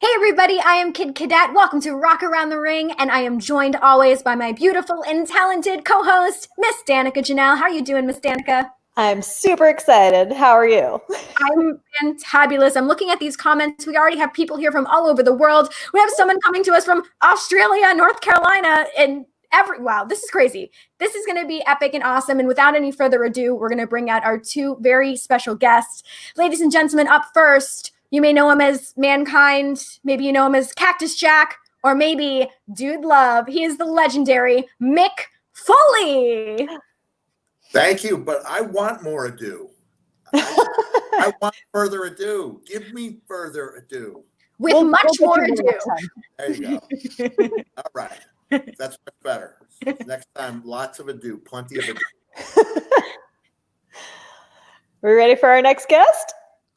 Hey everybody, I am Kid Cadet. Welcome to Rock Around the Ring, and I am joined always by my beautiful and talented co-host, Miss Danica Jenelle. How are you doing, Miss Danica? I'm super excited. How are you? I'm fantabulous. I'm looking at these comments. We already have people here from all over the world. We have someone coming to us from Australia, North Carolina, and wow, this is crazy. This is going to be epic and awesome. And without any further ado, we're going to bring out our two very special guests. Ladies and gentlemen, up first, you may know him as Mankind. Maybe you know him as Cactus Jack, or maybe Dude Love. He is the legendary Mick Foley. Thank you, but I want more ado. I want further ado. Give me further ado. With much more ado. There you go. All right. That's much better. Next time, lots of ado. Plenty of ado. We ready for our next guest?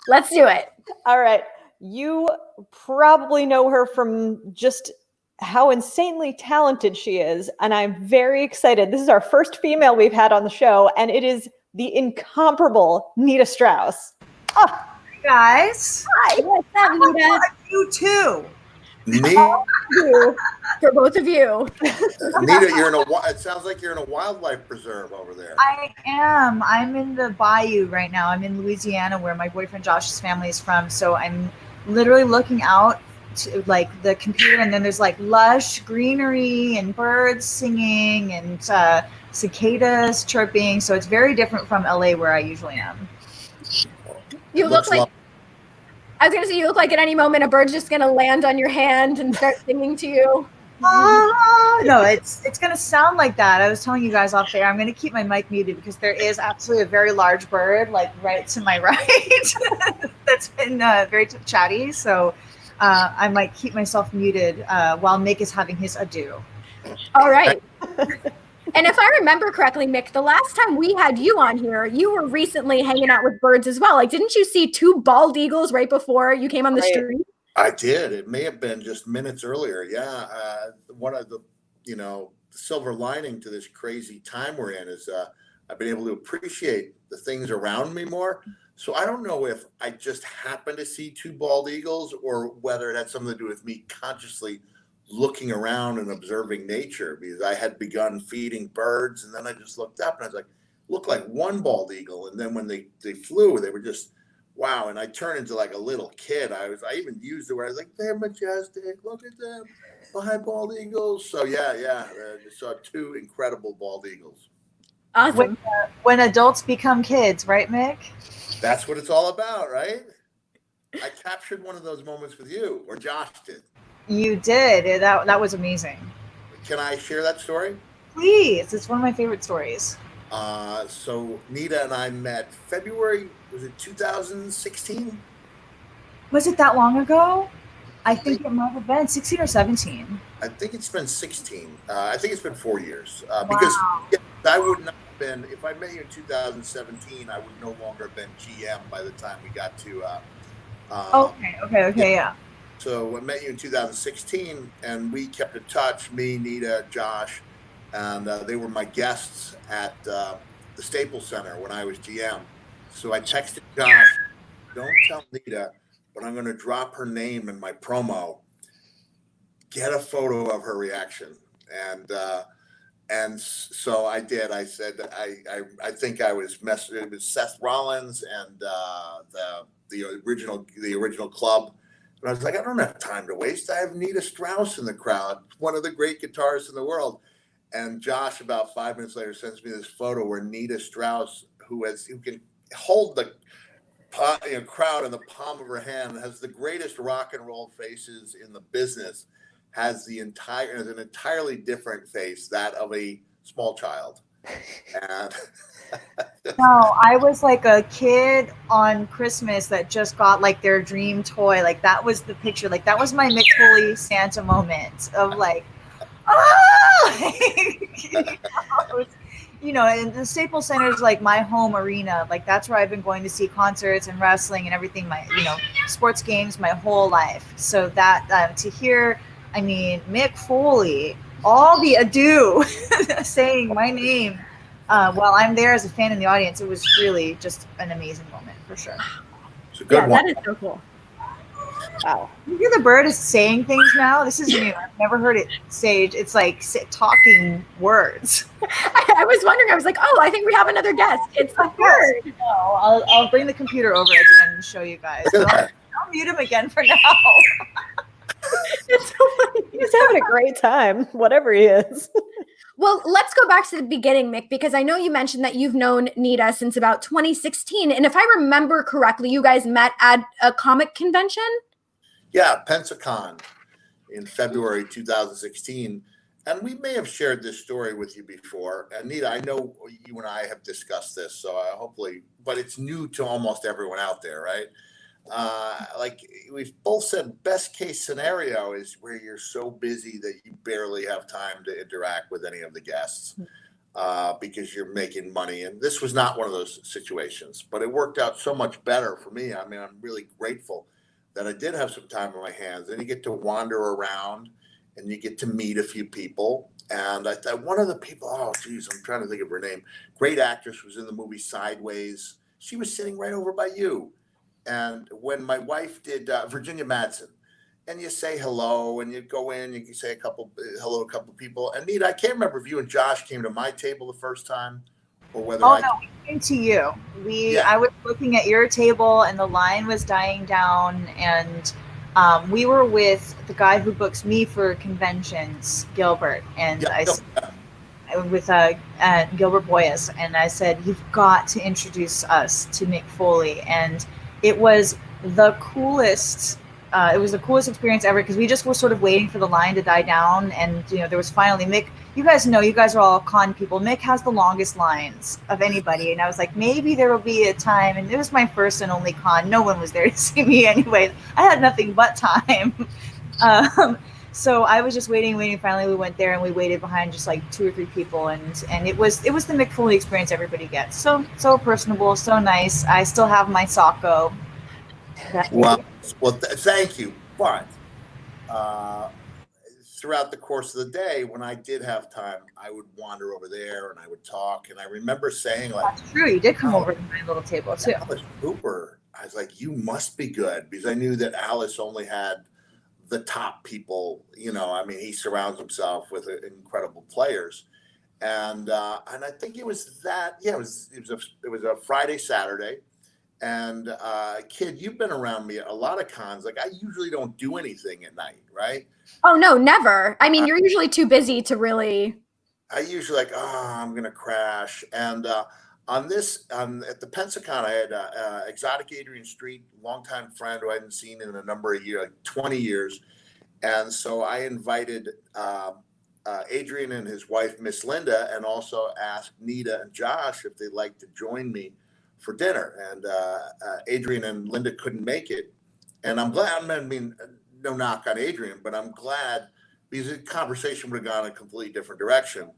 Let's do it. All right. You probably know her from just how insanely talented she is, and I'm very excited. This is our first female we've had on the show, and it is the incomparable Nita Strauss. Oh, hi guys. Hi. What's up, Nita? You too. Nita, for both of you. Nita, it sounds like you're in a wildlife preserve over there. I am. I'm in the bayou right now. I'm in Louisiana, where my boyfriend Josh's family is from. So I'm literally looking out to like the computer, and then there's like lush greenery and birds singing and cicadas chirping. So it's very different from LA, where I usually am. You look like, I was going to say, you look like at any moment a bird's just going to land on your hand and start singing to you. No, it's going to sound like that. I was telling you guys off there, I'm going to keep my mic muted because there is absolutely a very large bird, like right to my right, that's been very chatty. So I might keep myself muted while Mick is having his adieu. All right. And if I remember correctly, Mick, the last time we had you on here, you were recently hanging out with birds as well. Like, didn't you see two bald eagles right before you came on the street? I did. It may have been just minutes earlier. Yeah. One of the, silver lining to this crazy time we're in is I've been able to appreciate the things around me more. So I don't know if I just happened to see two bald eagles or whether it had something to do with me consciously looking around and observing nature, because I had begun feeding birds, and then I just looked up and I was like, looked like one bald eagle. And then when they flew, they were just, wow. And I turned into like a little kid. I even used the word, I was like, they're majestic. Look at them. Hi, bald eagles. So yeah. I just saw two incredible bald eagles. Awesome. When adults become kids, right, Mick? That's what it's all about, right? I captured one of those moments with you, or Josh did. You did. That was amazing. Can I share that story? Please. It's one of my favorite stories. So Nita and I met February, was it 2016? Was it that long ago? I think it might have been 16 or 17. I think it's been 16. I think it's been 4 years. Because I would not have been, if I met you in 2017, I would no longer have been GM by the time we got to... Okay, yeah. So I met you in 2016, and we kept in touch, me, Nita, Josh, and they were my guests at the Staples Center when I was GM. So I texted Josh, don't tell Nita, but I'm going to drop her name in my promo. Get a photo of her reaction. And so I did. I said, I think I was messing. It was Seth Rollins and the original club. And I was like, I don't have time to waste. I have Nita Strauss in the crowd, one of the great guitarists in the world. And Josh, about 5 minutes later, sends me this photo where Nita Strauss, who can hold the crowd in the palm of her hand, has the greatest rock and roll faces in the business, has an entirely different face, that of a small child. And no, I was like a kid on Christmas that just got like their dream toy. Like that was the picture. Like that was my Mick Foley Santa moment of like, and the Staples Center is like my home arena. Like that's where I've been going to see concerts and wrestling and everything. Sports games my whole life. So that to hear, Mick Foley, all the ado saying my name. While I'm there as a fan in the audience, it was really just an amazing moment for sure. It's a good one. That is so cool. Wow. You hear the bird is saying things now? This is new. I've never heard it say. It's like talking words. I was wondering. I was like, oh, I think we have another guest. It's the bird. No, I'll bring the computer over at the end and show you guys. Look at that. I'll mute him again for now. It's so funny. He's having a great time, whatever he is. Well, let's go back to the beginning, Mick, because I know you mentioned that you've known Nita since about 2016. And if I remember correctly, you guys met at a comic convention? Yeah, Pensacon in February 2016. And we may have shared this story with you before. Anita, I know you and I have discussed this, so hopefully, but it's new to almost everyone out there, right? Like we've both said, best case scenario is where you're so busy that you barely have time to interact with any of the guests because you're making money. And this was not one of those situations, but it worked out so much better for me. I mean, I'm really grateful that I did have some time on my hands. And you get to wander around and you get to meet a few people. And I thought one of the people, oh, geez, I'm trying to think of her name. Great actress, was in the movie Sideways. She was sitting right over by you. And when my wife did Virginia Madsen, and you say hello, and you go in, you can say hello to a couple of people. And Nita, I can't remember if you and Josh came to my table the first time, or whether no, we came to you. I was looking at your table, and the line was dying down, and we were with the guy who books me for conventions, Gilbert, and with Gilbert Boyas, and I said, you've got to introduce us to Mick Foley. And it was the coolest. It was the coolest experience ever because we just were sort of waiting for the line to die down, and there was finally Mick. You guys know, you guys are all con people. Mick has the longest lines of anybody, and I was like, maybe there will be a time. And it was my first and only con. No one was there to see me anyway. I had nothing but time. So I was just waiting. Finally, we went there and we waited behind just like 2 or 3 people, and it was the Mick Foley experience everybody gets. So personable, so nice. I still have my Socko. Thank you. But throughout the course of the day, when I did have time, I would wander over there and I would talk. And I remember saying, like, that's true. You did come over to my little table too. Alice Cooper. I was like, you must be good, because I knew that Alice only had the top people. I mean, he surrounds himself with incredible players. And I think it was that. Yeah, it was a Friday, Saturday. And kid, you've been around me at a lot of cons. Like, I usually don't do anything at night, right? Oh no, never. I mean, you're usually too busy to really. I usually like, I'm gonna crash. And at the Pensacon, I had Exotic Adrian Street, longtime friend who I hadn't seen in a number of years, like 20 years. And so I invited Adrian and his wife, Miss Linda, and also asked Nita and Josh if they'd like to join me for dinner. And Adrian and Linda couldn't make it. And I'm glad. I mean, no knock on Adrian, but I'm glad, because the conversation would have gone a completely different direction.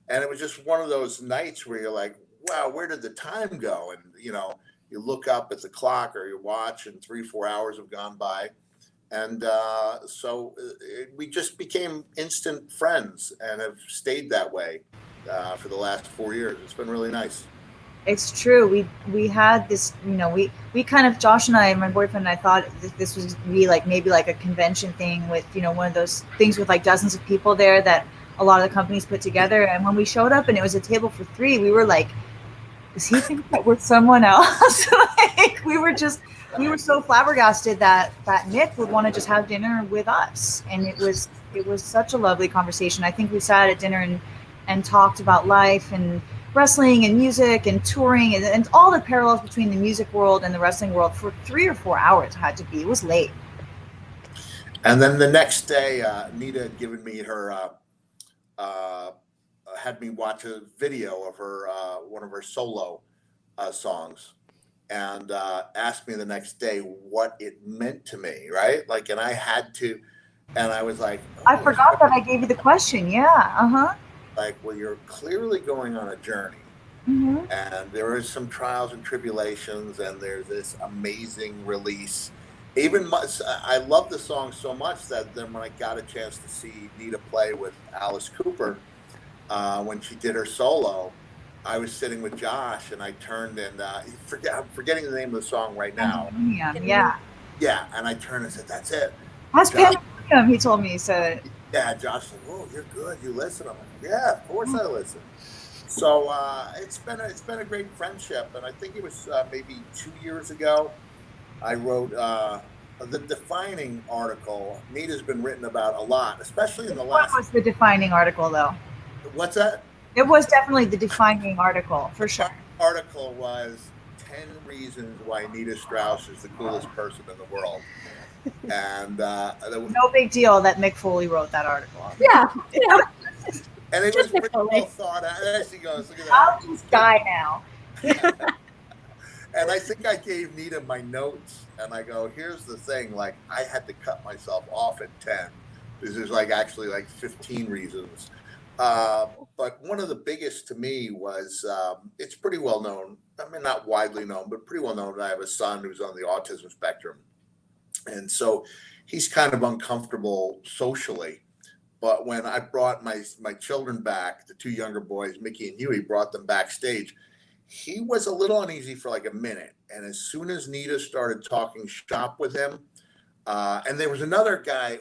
And it was just one of those nights where you're like, wow, where did the time go? And, you look up at the clock or your watch and 3-4 hours have gone by. And so we just became instant friends and have stayed that way for the last 4 years. It's been really nice. It's true. We had this, we kind of, Josh and I, my boyfriend and I, thought this was be like maybe like a convention thing with, one of those things with like dozens of people there that a lot of the companies put together. And when we showed up and it was a table for 3, we were like, does he think that we're someone else? Like, we were so flabbergasted that Mick would want to just have dinner with us. And it was such a lovely conversation. I think we sat at dinner and talked about life and wrestling and music and touring and all the parallels between the music world and the wrestling world for 3 or 4 hours. It had to be. It was late. And then the next day, Nita had given me her, had me watch a video of her, one of her solo songs, and asked me the next day what it meant to me, right? Like, and I had to, and I was like, I forgot that I gave you the question. Yeah. Like, well, you're clearly going on a journey, mm-hmm. and there is some trials and tribulations, and there's this amazing release. I love the song so much that then when I got a chance to see Nita play with Alice Cooper, when she did her solo, I was sitting with Josh and I turned and I'm forgetting the name of the song right now. Yeah. Yeah, and I turned and said, "That's it." That's Josh, Pandemonium, he told me. He said, yeah, Josh said, "Oh, you're good. You listen." I'm like, "Yeah, of course I listen." So it's been a great friendship, and I think it was maybe 2 years ago. I wrote the defining article. Nita's been written about a lot, especially in the what last. was the defining article, though? What's that? It was definitely the defining article, for sure. The article was 10 reasons why Nita Strauss is the coolest person in the world. And No big deal that Mick Foley wrote that article. Yeah. and it was Just Mick pretty Foley. well thought out. There she goes. Look at that. I'll just die now. And I think I gave Nita my notes, and I go, "Here's the thing. Like, I had to cut myself off at 10. Because there's actually 15 reasons." But one of the biggest to me was it's pretty well known. I mean, not widely known, but pretty well known. I have a son who's on the autism spectrum, and so he's kind of uncomfortable socially. But when I brought my children back, the two younger boys, Mickey and Huey, brought them backstage, he was a little uneasy for a minute. And as soon as Nita started talking shop with him, and there was another guy,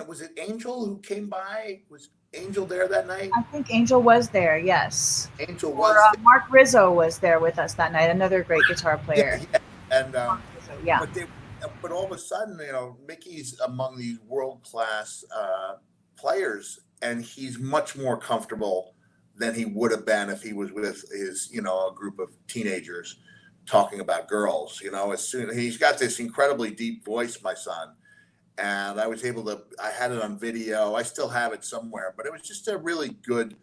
was it Angel who came by? Was Angel there that night? I think Angel was there, yes. Angel was there. Mark Rizzo was there with us that night, another great guitar player. Yeah. And yeah. but all of a sudden, Mickey's among these world-class players, and he's much more comfortable than he would have been if he was with his, a group of teenagers talking about girls. As soon he's got this incredibly deep voice, my son, and I was able to. I had it on video. I still have it somewhere, but it was just a really good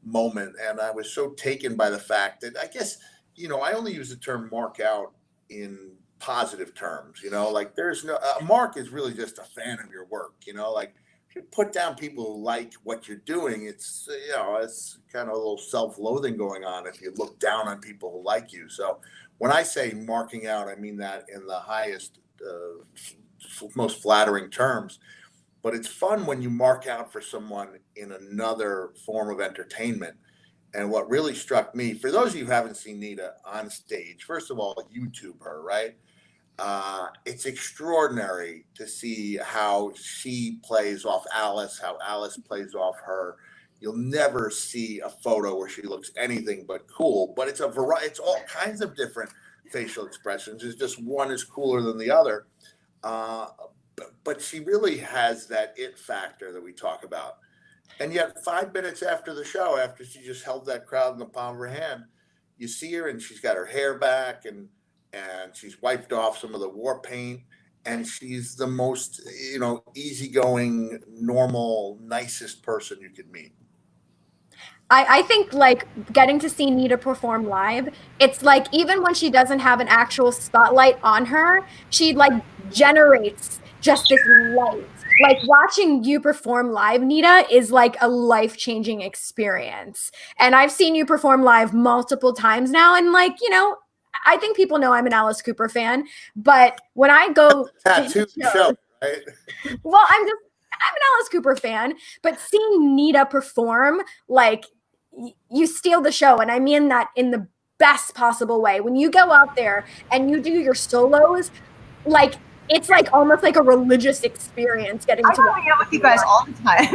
moment, and I was so taken by the fact that I guess I only use the term mark out in positive terms. There's no mark is really just a fan of your work. If you put down people who like what you're doing, it's it's kind of a little self-loathing going on if you look down on people who like you. So when I say marking out, I mean that in the highest, most flattering terms. But it's fun when you mark out for someone in another form of entertainment. And what really struck me, for those of you who haven't seen Nita on stage, first of all, YouTube her, right? It's extraordinary to see how she plays off Alice, how Alice plays off her. You'll never see a photo where she looks anything but cool, but it's it's all kinds of different facial expressions. It's just one is cooler than the other. But she really has that it factor that we talk about. And yet 5 minutes after the show, after she just held that crowd in the palm of her hand, you see her and she's got her hair back and she's wiped off some of the war paint, and she's the most, easygoing, normal, nicest person you could meet. I think getting to see Nita perform live, it's even when she doesn't have an actual spotlight on her, she generates just this light. Watching you perform live, Nita, is a life-changing experience. And I've seen you perform live multiple times now, and I think people know I'm an Alice Cooper fan, but when I go tattoo show, right? Well, I'm an Alice Cooper fan, but seeing Nita perform, you steal the show. And I mean that in the best possible way. When you go out there and you do your solos, it's almost like a religious experience getting to hang out with you guys all the time.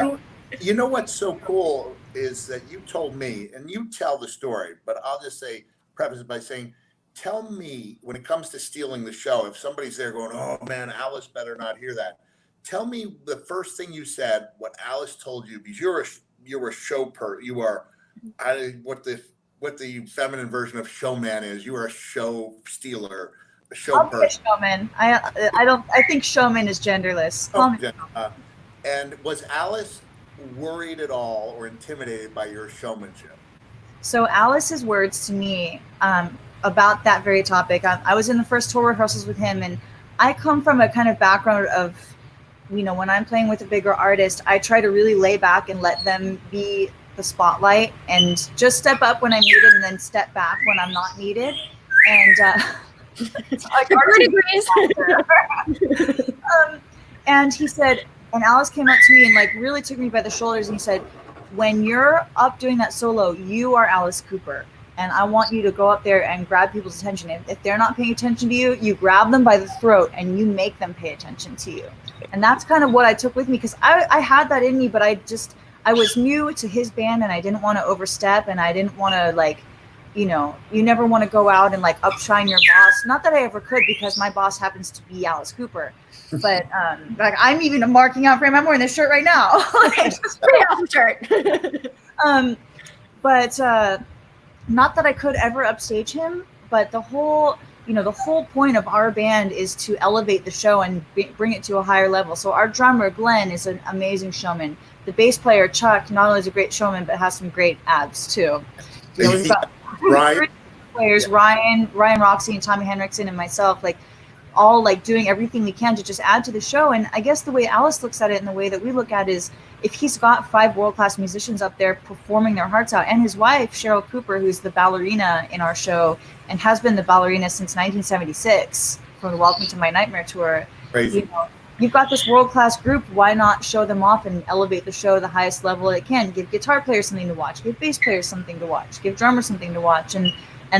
Well, you know what's so cool is that you told me, and you tell the story, but I'll just preface it by saying, tell me when it comes to stealing the show, if somebody's there going, "Oh man, Alice better not hear that." Tell me the first thing you said, what Alice told you, because you're a show you are, what the feminine version of showman is. You are a show stealer, a show person. Showman. I think showman is genderless. And was Alice worried at all or intimidated by your showmanship? So Alice's words to me about that very topic, I was in the first tour rehearsals with him, and I come from a kind of background of, when I'm playing with a bigger artist, I try to really lay back and let them be the spotlight and just step up when I'm needed and then step back when I'm not needed. And and he said, and Alice came up to me and really took me by the shoulders and he said, "When you're up doing that solo, you are Alice Cooper." And I want you to go up there and grab people's attention. If they're not paying attention to you, you grab them by the throat and you make them pay attention to you. And that's kind of what I took with me, because I had that in me, but I was new to his band and I didn't want to overstep, and I didn't want to, like, you know, you never want to go out and like upshine your boss. Not that I ever could, because my boss happens to be Alice Cooper. But like, I'm even marking out for him. I'm wearing this shirt right now. Just pretty awesome shirt. But not that I could ever upstage him, but the whole point of our band is to elevate the show and bring it to a higher level. So our drummer, Glenn, is an amazing showman. The bass player, Chuck, not only is a great showman, but has some great abs too. You know, we've got three players, Ryan, Roxy, and Tommy Henriksen, and myself, like, all like doing everything we can to just add to the show. And I guess the way Alice looks at it and the way that we look at it is, if he's got 5 world-class musicians up there performing their hearts out, and his wife, Cheryl Cooper, who's the ballerina in our show and has been the ballerina since 1976 from the Welcome to My Nightmare tour. Crazy. You know, you've got this world-class group. Why not show them off and elevate the show to the highest level it can? Give guitar players something to watch. Give bass players something to watch. Give drummers something to watch. And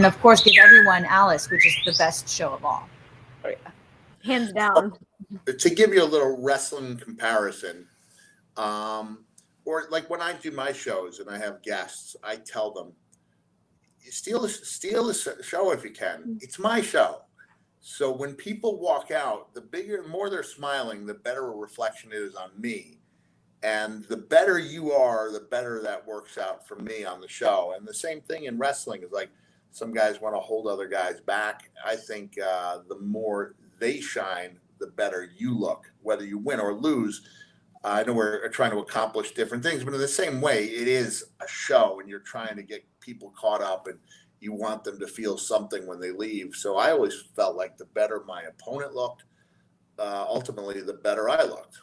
of course, give everyone Alice, which is the best show of all. Oh, yeah. Hands down. To give you a little wrestling comparison, or like when I do my shows and I have guests, I tell them, steal the show if you can. It's my show. So when people walk out, the more they're smiling, the better a reflection it is on me. And the better you are, the better that works out for me on the show. And the same thing in wrestling is, like, some guys want to hold other guys back. I think the more they shine, the better you look, whether you win or lose. I know we're trying to accomplish different things, but in the same way, it is a show, and you're trying to get people caught up, and you want them to feel something when they leave. So I always felt like the better my opponent looked, ultimately, the better I looked.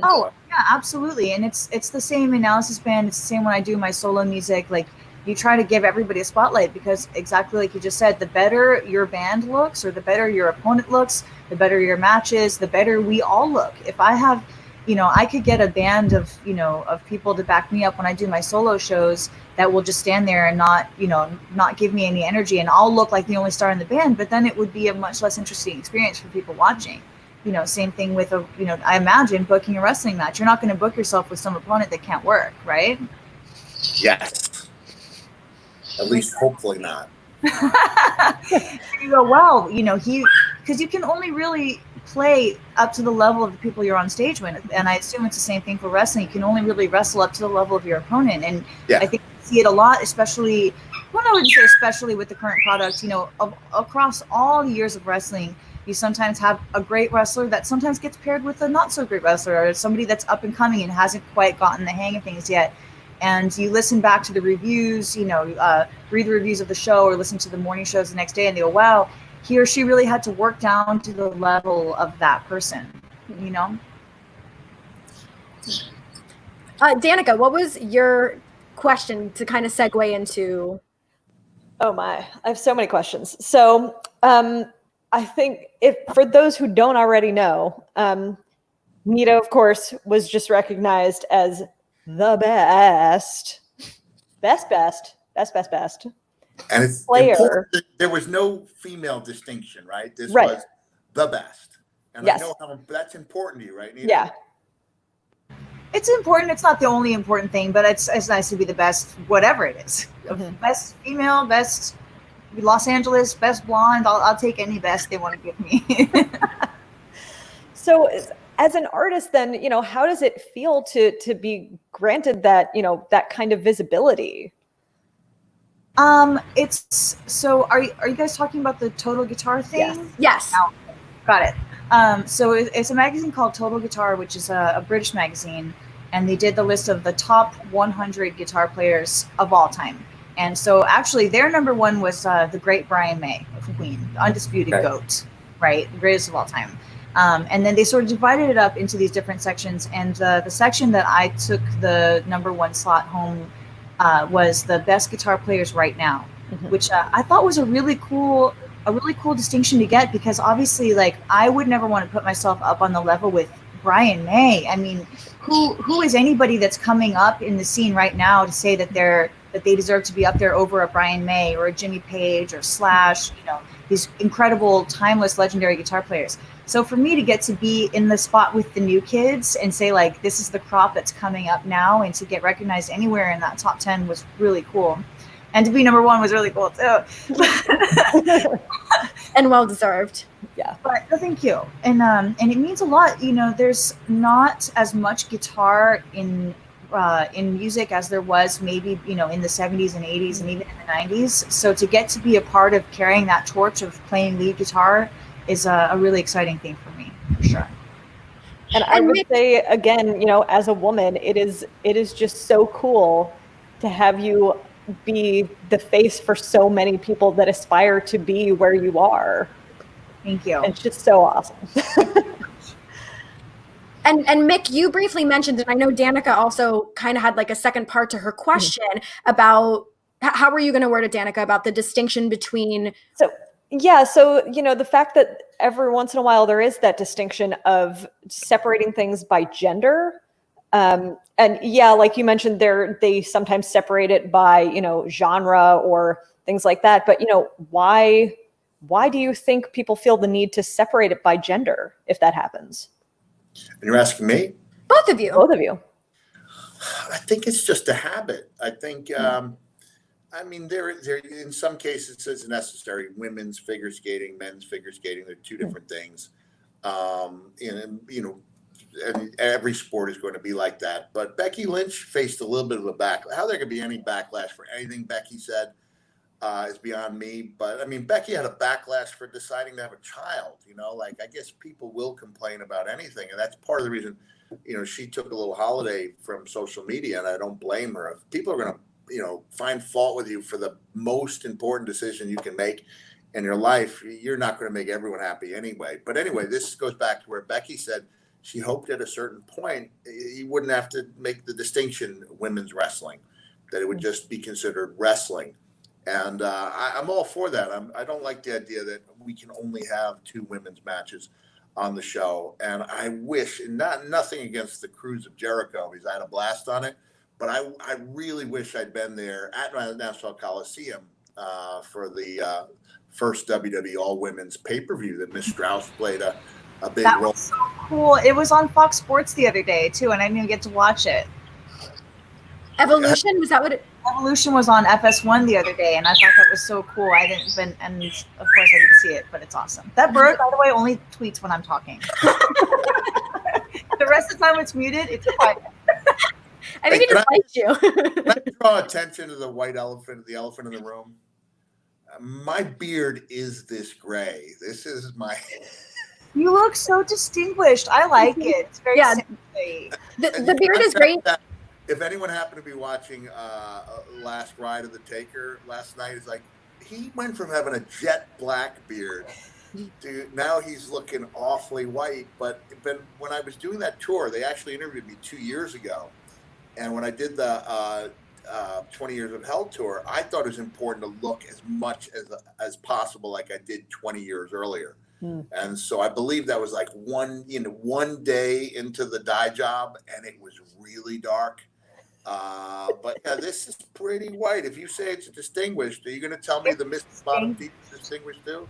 Oh, yeah, absolutely. And it's the same in Alice's band. It's the same when I do my solo music. Like, you try to give everybody a spotlight, because exactly like you just said, the better your band looks, or the better your opponent looks, the better your match is, the better we all look. If I have, you know, I could get a band of, you know, of people to back me up when I do my solo shows that will just stand there and not give me any energy, and I'll look like the only star in the band, but then it would be a much less interesting experience for people watching. You know, same thing with I imagine booking a wrestling match. You're not going to book yourself with some opponent that can't work, right? Yes. At least hopefully not. You go, well, you know, because you can only really play up to the level of the people you're on stage with. And I assume it's the same thing for wrestling. You can only really wrestle up to the level of your opponent. And I think you see it a lot, especially, well, I wouldn't say especially with the current product, you know, across all years of wrestling, you sometimes have a great wrestler that sometimes gets paired with a not so great wrestler, or somebody that's up and coming and hasn't quite gotten the hang of things yet. And you listen back to the reviews, you know, read the reviews of the show or listen to the morning shows the next day, and they go, wow, he or she really had to work down to the level of that person, you know? Danica, what was your question to kind of segue into? Oh my, I have so many questions. So I think for those who don't already know, Nita, of course, was just recognized as the best. And it's player. important that there was no female distinction, right? This was the best. And I know how that's important to you, right, Nita? Yeah. It's important. It's not the only important thing, but it's nice to be the best, whatever it is. Mm-hmm. Best female, best Los Angeles, best blonde. I'll take any best they want to give me. So as an artist, then, you know, how does it feel to be granted that, you know, that kind of visibility? It's so. Are you guys talking about the Total Guitar thing? Yes. Oh, got it. So it's a magazine called Total Guitar, which is a British magazine, and they did the list of the top 100 guitar players of all time. And so actually, their number one was the great Brian May of Queen, the undisputed GOAT, right, the greatest of all time. And then they sort of divided it up into these different sections. And the section that I took the number one slot home was the best guitar players right now, which I thought was a really cool distinction to get, because obviously, like, I would never want to put myself up on the level with Brian May. I mean, who is anybody that's coming up in the scene right now to say that they're that they deserve to be up there over a Brian May or a Jimmy Page or Slash, these incredible, timeless, legendary guitar players. So for me to get to be in the spot with the new kids and say, like, this is the crop that's coming up now, and to get recognized anywhere in that top 10 was really cool. And to be number 1 was really cool too. And well deserved. Yeah. But thank you. And it means a lot. There's not as much guitar in music as there was maybe, in the 70s and 80s and even in the 90s. So to get to be a part of carrying that torch of playing lead guitar is a really exciting thing for me, for sure. And I would say, again, as a woman, it is just so cool to have you be the face for so many people that aspire to be where you are. Thank you. It's just so awesome. And Mick, you briefly mentioned, and I know Danica also kind of had like a second part to her question about how were you going to word it, Danica, about the distinction between. So the fact that every once in a while there is that distinction of separating things by gender. And yeah, like you mentioned, they sometimes separate it by, genre or things like that. But, why do you think people feel the need to separate it by gender if that happens? And you're asking me? Both of you. Both of you. I think it's just a habit. I think, there in some cases it's necessary. Women's figure skating, men's figure skating, they're two different things. And every sport is going to be like that. But Becky Lynch faced a little bit of a backlash. How there could be any backlash for anything Becky said is beyond me. But Becky had a backlash for deciding to have a child. I guess people will complain about anything, and that's part of the reason. She took a little holiday from social media, and I don't blame her. If people are going to, find fault with you for the most important decision you can make in your life, you're not going to make everyone happy anyway. But anyway, this goes back to where Becky said she hoped at a certain point you wouldn't have to make the distinction women's wrestling, that it would just be considered wrestling. And I'm all for that. I don't like the idea that we can only have 2 women's matches on the show. And I wish, nothing against the Cruise of Jericho, because I had a blast on it, but I really wish I'd been there at Nassau Coliseum for the first WWE All Women's pay-per-view that Miss Strauss played a big that role. Was so cool. It was on Fox Sports the other day too, and I didn't even get to watch it. Evolution, was that what it? Evolution was on FS1 the other day, and I thought that was so cool. And of course I didn't see it, but it's awesome. That bird, by the way, only tweets when I'm talking. The rest of the time it's muted. It's quiet. I think it just likes you. Can I draw attention to the white elephant, the elephant in the room? My beard is this gray. This is my. You look so distinguished. I like it. It's very simply. The beard is great. If anyone happened to be watching Last Ride of the Taker last night, it's like he went from having a jet black beard to now he's looking awfully white. But when I was doing that tour, they actually interviewed me 2 years ago. And when I did the 20 Years of Hell tour, I thought it was important to look as much as possible like I did 20 years earlier. And so I believe that was like one day into the dye job, and it was really dark. But yeah, this is pretty white. If you say it's distinguished, are you going to tell me the Mr. Bottom Feet is distinguished too?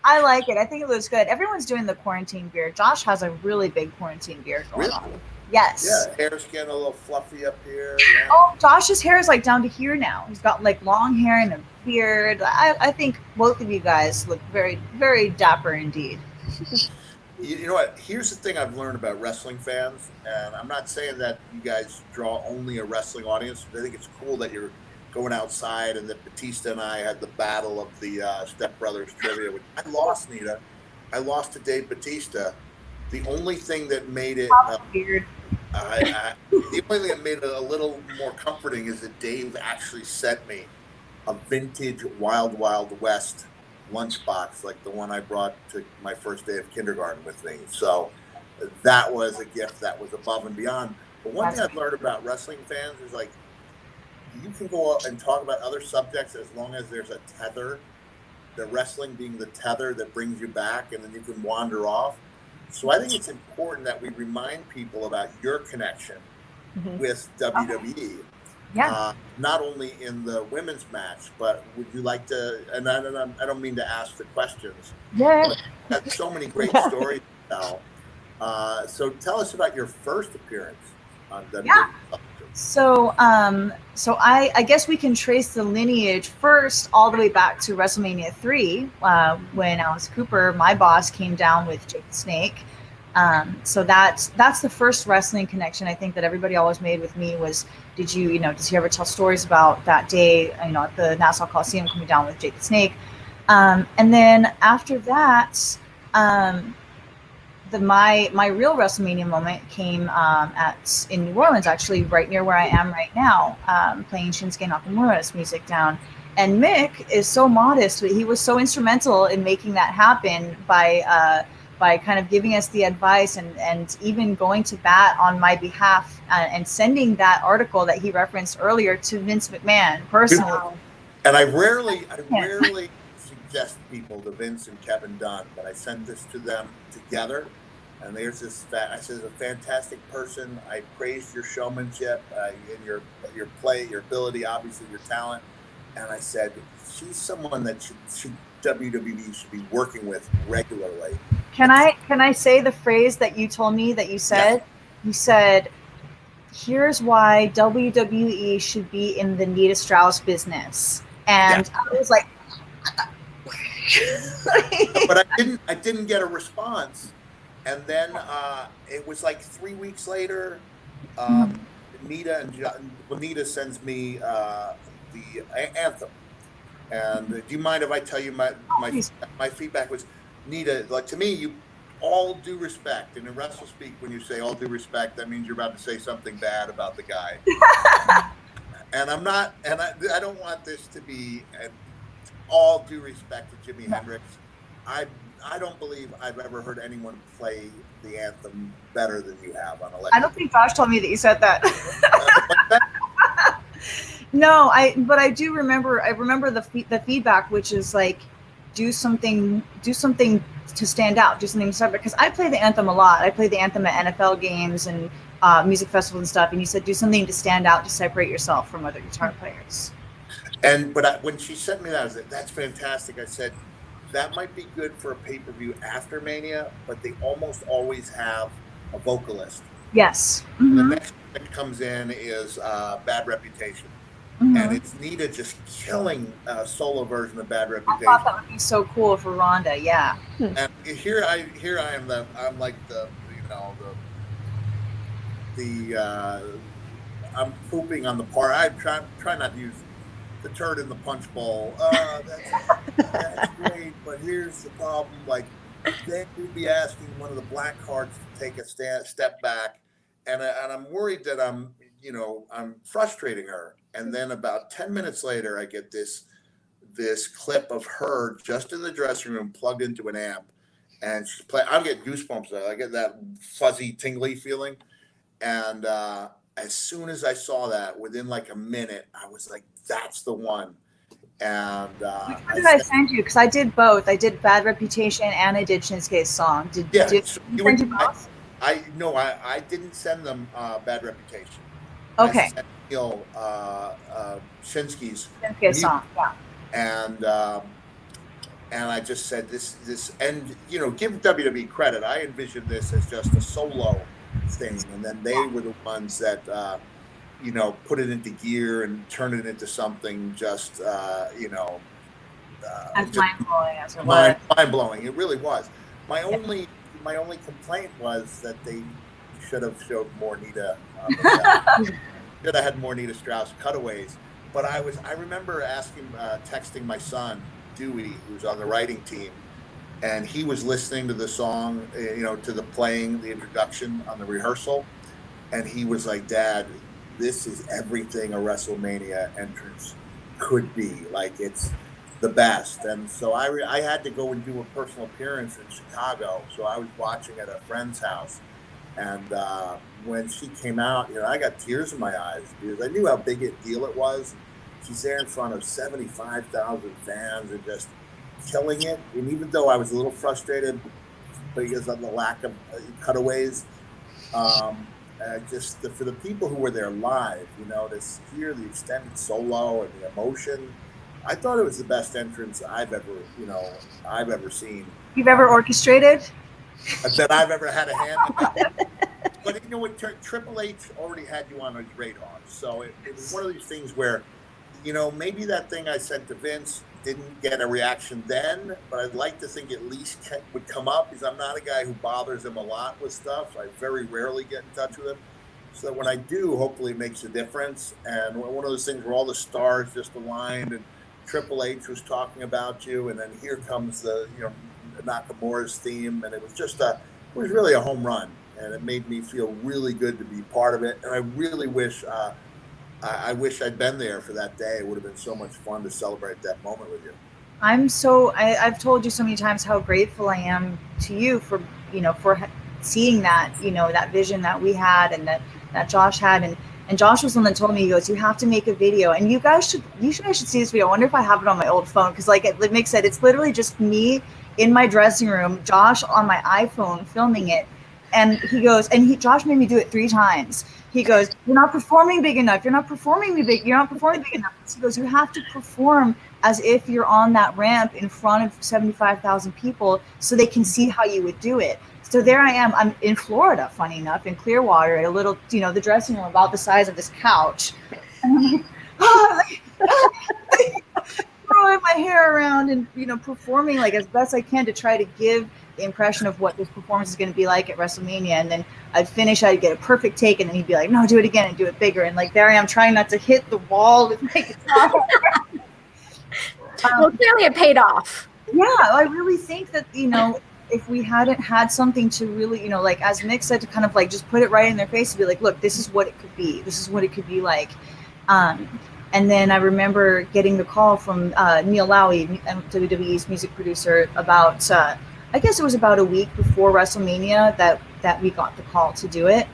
I like it. I think it looks good. Everyone's doing the quarantine beard. Josh has a really big quarantine beard going on. Yes. Yeah, hair's getting a little fluffy up here. Yeah. Oh, Josh's hair is like down to here now. He's got like long hair and a beard. I think both of you guys look very, very dapper indeed. You know what? Here's the thing I've learned about wrestling fans, and I'm not saying that you guys draw only a wrestling audience. I think it's cool that you're going outside and that Batista and I had the battle of the Step Brothers trivia. Which I lost, Nita. I lost to Dave Batista. The only thing that made it weird. The only thing that made it a little more comforting is that Dave actually sent me a vintage Wild Wild West lunchbox, like the one I brought to my first day of kindergarten with me. So that was a gift that was above and beyond. But one thing I've learned about wrestling fans is like, you can go out and talk about other subjects as long as there's a tether, the wrestling being the tether that brings you back, and then you can wander off. So I think it's important that we remind people about your connection with WWE. Yeah. Not only in the women's match, but would you like to? And I don't mean to ask the questions. Yeah. But you've got so many great stories to tell. So tell us about your first appearance on WWE. Yeah. So, I guess we can trace the lineage first all the way back to WrestleMania 3, when Alice Cooper, my boss, came down with Jake the Snake. So that's the first wrestling connection I think that everybody always made with me was, does he ever tell stories about that day, at the Nassau Coliseum coming down with Jake the Snake? And then after that, my real WrestleMania moment came in New Orleans, actually, right near where I am right now, playing Shinsuke Nakamura's music down. And Mick is so modest, but he was so instrumental in making that happen by kind of giving us the advice and even going to bat on my behalf and sending that article that he referenced earlier to Vince McMahon personally. And I rarely suggest people to Vince and Kevin Dunn, but I sent this to them together. And there's this, I said, a fantastic person. I praised your showmanship, and your play, your ability, obviously your talent. And I said, she's someone that WWE should be working with regularly. Can I say the phrase that you told me that you said? Yeah. You said, here's why WWE should be in the Nita Strauss business. And yeah. I was like, but I didn't get a response. And then it was like 3 weeks later, Nita sends me the anthem. And do you mind if I tell you my feedback was, Nita, like, to me, you all due respect. And in wrestle speak, when you say all due respect, that means you're about to say something bad about the guy. And I'm not, and I don't want this to be all due respect to Jimi Hendrix. I don't believe I've ever heard anyone play the anthem better than you have on electric. I don't think Josh told me that you said that. No, but I do remember. I remember the feedback, which is like, do something to stand out, do something separate. Because I play the anthem a lot. I play the anthem at NFL games and music festivals and stuff. And you said do something to stand out, to separate yourself from other guitar players. But when she sent me that, I was like, that's fantastic. I said, that might be good for a pay-per-view after Mania, but they almost always have a vocalist. Yes. Mm-hmm. The next thing that comes in is Bad Reputation. Mm-hmm. And it's Nita just killing a solo version of Bad Reputation. I thought that would be so cool for Rhonda, yeah. And here I am, I'm like I'm pooping on the part. I try not to use the turd in the punch bowl. That's great, but here's the problem. Like, they would be asking one of the black cards to take a step back, and I'm worried that I'm frustrating her. And then about 10 minutes later, I get this clip of her just in the dressing room, plugged into an amp, and she's playing. I get goosebumps. I get that fuzzy, tingly feeling, and as soon as I saw that, within like a minute, I was like, that's the one. And which one did I send you? Because I did both. I did Bad Reputation and I did Shinsuke's song. Did you send you both? I didn't send them Bad Reputation. Okay. I sent Shinsuke's song, yeah. And I just said this, and give WWE credit. I envisioned this as just a solo thing, and then they were the ones that put it into gear and turn it into something just as mind-blowing as it was. Mind-blowing, it really was. My only complaint was that they should have showed more Nita. Should have had more Nita Strauss cutaways. But I remember texting my son Dewey, who's on the writing team, and he was listening to the song, to the playing, the introduction on the rehearsal, and he was like, "Dad, this is everything a WrestleMania entrance could be. Like, it's the best." And so I had to go and do a personal appearance in Chicago. So I was watching at a friend's house, and when she came out, I got tears in my eyes because I knew how big a deal it was. She's there in front of 75,000 fans and just killing it. And even though I was a little frustrated because of the lack of cutaways, for the people who were there live, you know, to hear the extended solo and the emotion, I thought it was the best entrance I've ever seen. You've ever orchestrated? That I've ever had a hand in. But you know what, Triple H already had you on his radar. So it was one of these things where, you know, maybe that thing I sent to Vince didn't get a reaction then, but I'd like to think at least would come up, because I'm not a guy who bothers him a lot with stuff. I very rarely get in touch with him. So that when I do, hopefully it makes a difference. And one of those things where all the stars just aligned and Triple H was talking about you, and then here comes the, you know, Nakamura's theme, and it was just it was really a home run, and it made me feel really good to be part of it. And I really wish I wish I'd been there for that day. It would have been so much fun to celebrate that moment with you. I've told you so many times how grateful I am to you for, you know, for seeing that, you know, that vision that we had and that Josh had. And Josh was the one that told me, he goes, you have to make a video. And you guys should see this video. I wonder if I have it on my old phone, because like it makes it, it's literally just me in my dressing room, Josh on my iPhone filming it. And he goes, Josh made me do it 3 times. He goes, you're not performing big enough. You're not performing big enough. He goes, you have to perform as if you're on that ramp in front of 75,000 people so they can see how you would do it. So there I am. I'm in Florida, funny enough, in Clearwater, at a little, you know, the dressing room about the size of this couch. And I'm like, throwing my hair around and, you know, performing like as best I can to try to give the impression of what this performance is going to be like at WrestleMania. And then I'd finish, I'd get a perfect take, and then he'd be like, no, do it again and do it bigger. And like, there I am trying not to hit the wall with my guitar. Well, clearly it paid off. Yeah, I really think that, you know, if we hadn't had something to really, you know, like as Mick said, to kind of like just put it right in their face and be like, look, this is what it could be. This is what it could be like. And then I remember getting the call from Neil Lowy, WWE's music producer, about, I guess it was about a week before WrestleMania that we got the call to do it.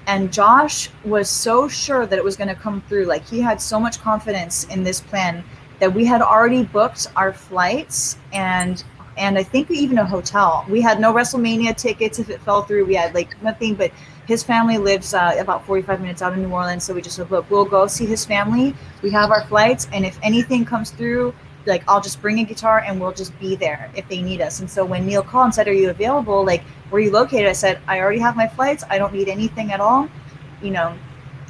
And Josh was so sure that it was going to come through. Like, he had so much confidence in this plan that we had already booked our flights and I think even a hotel. We had no WrestleMania tickets if it fell through. We had like nothing, but his family lives about 45 minutes out of New Orleans. So we just said, look, we'll go see his family. We have our flights. And if anything comes through, like, I'll just bring a guitar and we'll just be there if they need us. And so when Neil called and said, are you available? Like, where are you located? I said, I already have my flights. I don't need anything at all. You know,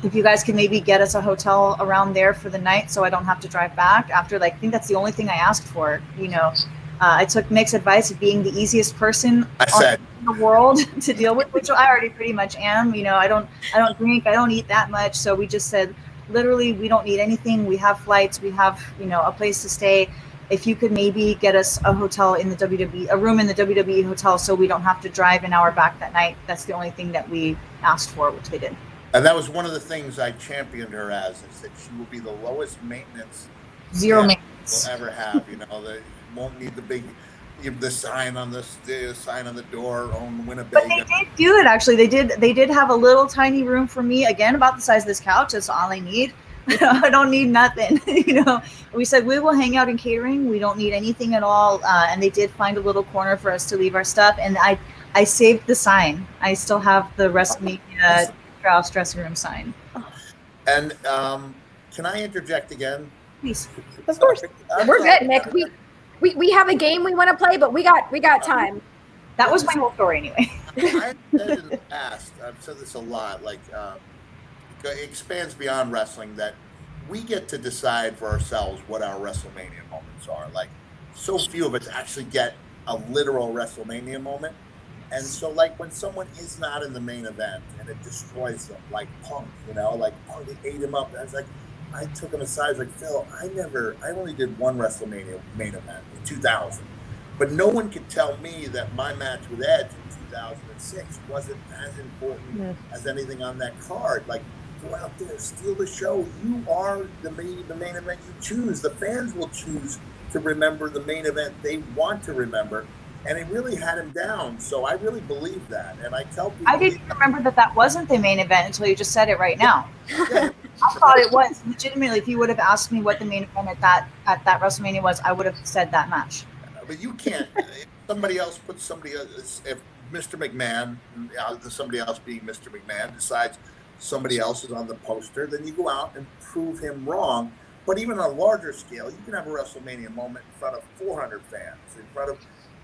if you guys can maybe get us a hotel around there for the night so I don't have to drive back after, like, I think that's the only thing I asked for, you know. I took Mick's advice of being the easiest person in the world to deal with, which I already pretty much am. You know, I don't drink, I don't eat that much. So we just said, literally, we don't need anything. We have flights, we have, you know, a place to stay. If you could maybe get us a hotel in the WWE, a room in the WWE hotel, so we don't have to drive an hour back that night. That's the only thing that we asked for, which they did. And that was one of the things I championed her as. I said she will be the lowest maintenance, zero maintenance we'll ever have. You know, they won't need the sign on the door on Winnebago. But they did do it, actually. They did have a little tiny room for me, again, about the size of this couch. That's all I need. I don't need nothing. You know, we said we will hang out in catering. We don't need anything at all. And they did find a little corner for us to leave our stuff. And I saved the sign. I still have the WrestleMania Strauss dressing room sign. And can I interject again? Please. Of course. We're good, Mick. We have a game we want to play, but we got time. That was my whole story anyway. I've said in the past, I've said this a lot, like, it expands beyond wrestling, that we get to decide for ourselves what our WrestleMania moments are. Like, so few of us actually get a literal WrestleMania moment. And so, like, when someone is not in the main event and it destroys them, like Punk, you know, like Punk ate him up. I was like, I took him aside. I was like, Phil, I only did one WrestleMania main event in 2000. But no one could tell me that my match with Edge in 2006 wasn't as important as anything on that card. Like, go out there, steal the show. You are the main event you choose. The fans will choose to remember the main event they want to remember. And it really had him down. So I really believe that. And I tell people, I didn't remember that wasn't the main event until you just said it right now. Yeah. I thought it was. Legitimately, if you would have asked me what the main event at that WrestleMania was, I would have said that match. But you can't. somebody else puts somebody else, if Mr. McMahon, somebody else being Mr. McMahon, decides somebody else is on the poster, then you go out and prove him wrong. But even on a larger scale, you can have a WrestleMania moment in front of 400 fans, in front of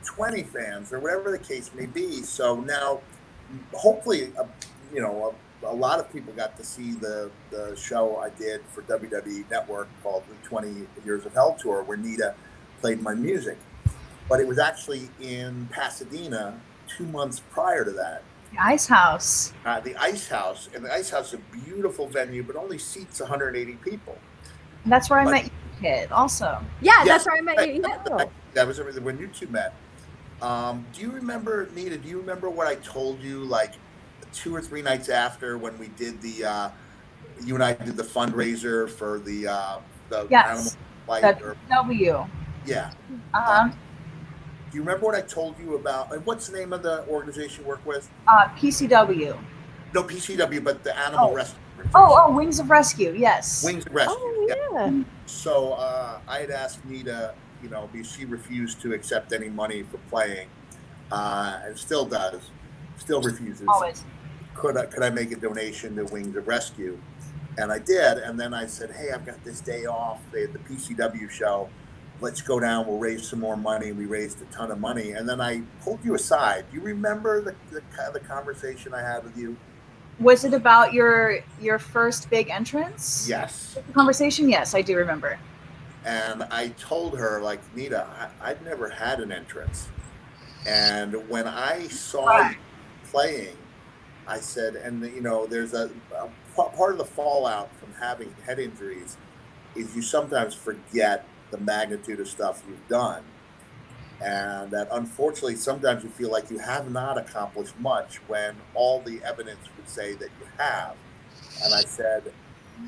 20 fans, or whatever the case may be. So now, hopefully, a lot of people got to see the show I did for WWE Network called the 20 Years of Hell Tour, where Nita played my music. But it was actually in Pasadena 2 months prior to that. The Ice House. The Ice House. And the Ice House is a beautiful venue, but only seats 180 people. And that's where I met you, kid, also. Yeah, that's where I met you. Yeah. That was when you two met. Do you remember, Nita, do you remember what I told you like 2 or 3 nights after when we did you and I did the fundraiser for the yes, animal flight? W. Yeah. Do you remember what I told you about, and what's the name of the organization you work with? PCW. No, PCW, but the animal rescue. Wings of Rescue, yes. Wings of Rescue. Oh, yeah. So I had asked Nita, because she refused to accept any money for playing, and still refuses. Always. Could I make a donation to Wings of Rescue? And I did. And then I said, hey, I've got this day off. They had the PCW show. Let's go down. We'll raise some more money. We raised a ton of money. And then I pulled you aside. Do you remember the conversation I had with you? Was it about your first big entrance? Yes. The conversation? Yes, I do remember. And I told her, like, Nita, I'd never had an entrance. And when I saw you playing, I said, and there's a part of the fallout from having head injuries is you sometimes forget the magnitude of stuff you've done. And that unfortunately, sometimes you feel like you have not accomplished much when all the evidence would say that you have. And I said,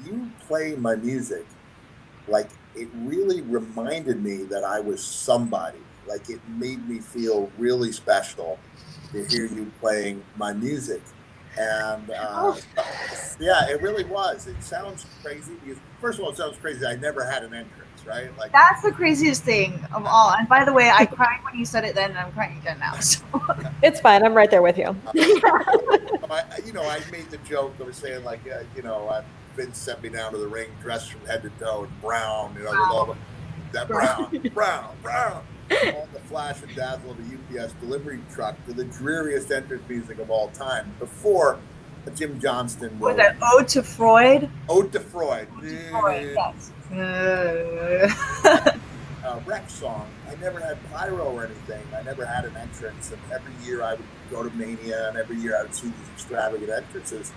you play my music, like it really reminded me that I was somebody. Like it made me feel really special to hear you playing my music. And yeah, it really was. It sounds crazy because, first of all, it sounds crazy. I never had an entrance, right? Like that's the craziest thing of all. And by the way, I cried when you said it then, and I'm crying again now. So. It's fine. I'm right there with you. I made the joke. I was saying like, Vince sent me down to the ring dressed from head to toe in brown, with all that brown. All the flash and dazzle of a UPS delivery truck to the dreariest entrance music of all time before Jim Johnston wrote. Was it Ode to Freud? Ode to Freud. Yes. Rex song. I never had pyro or anything. I never had an entrance. And every year I would go to Mania, and every year I would see these extravagant entrances,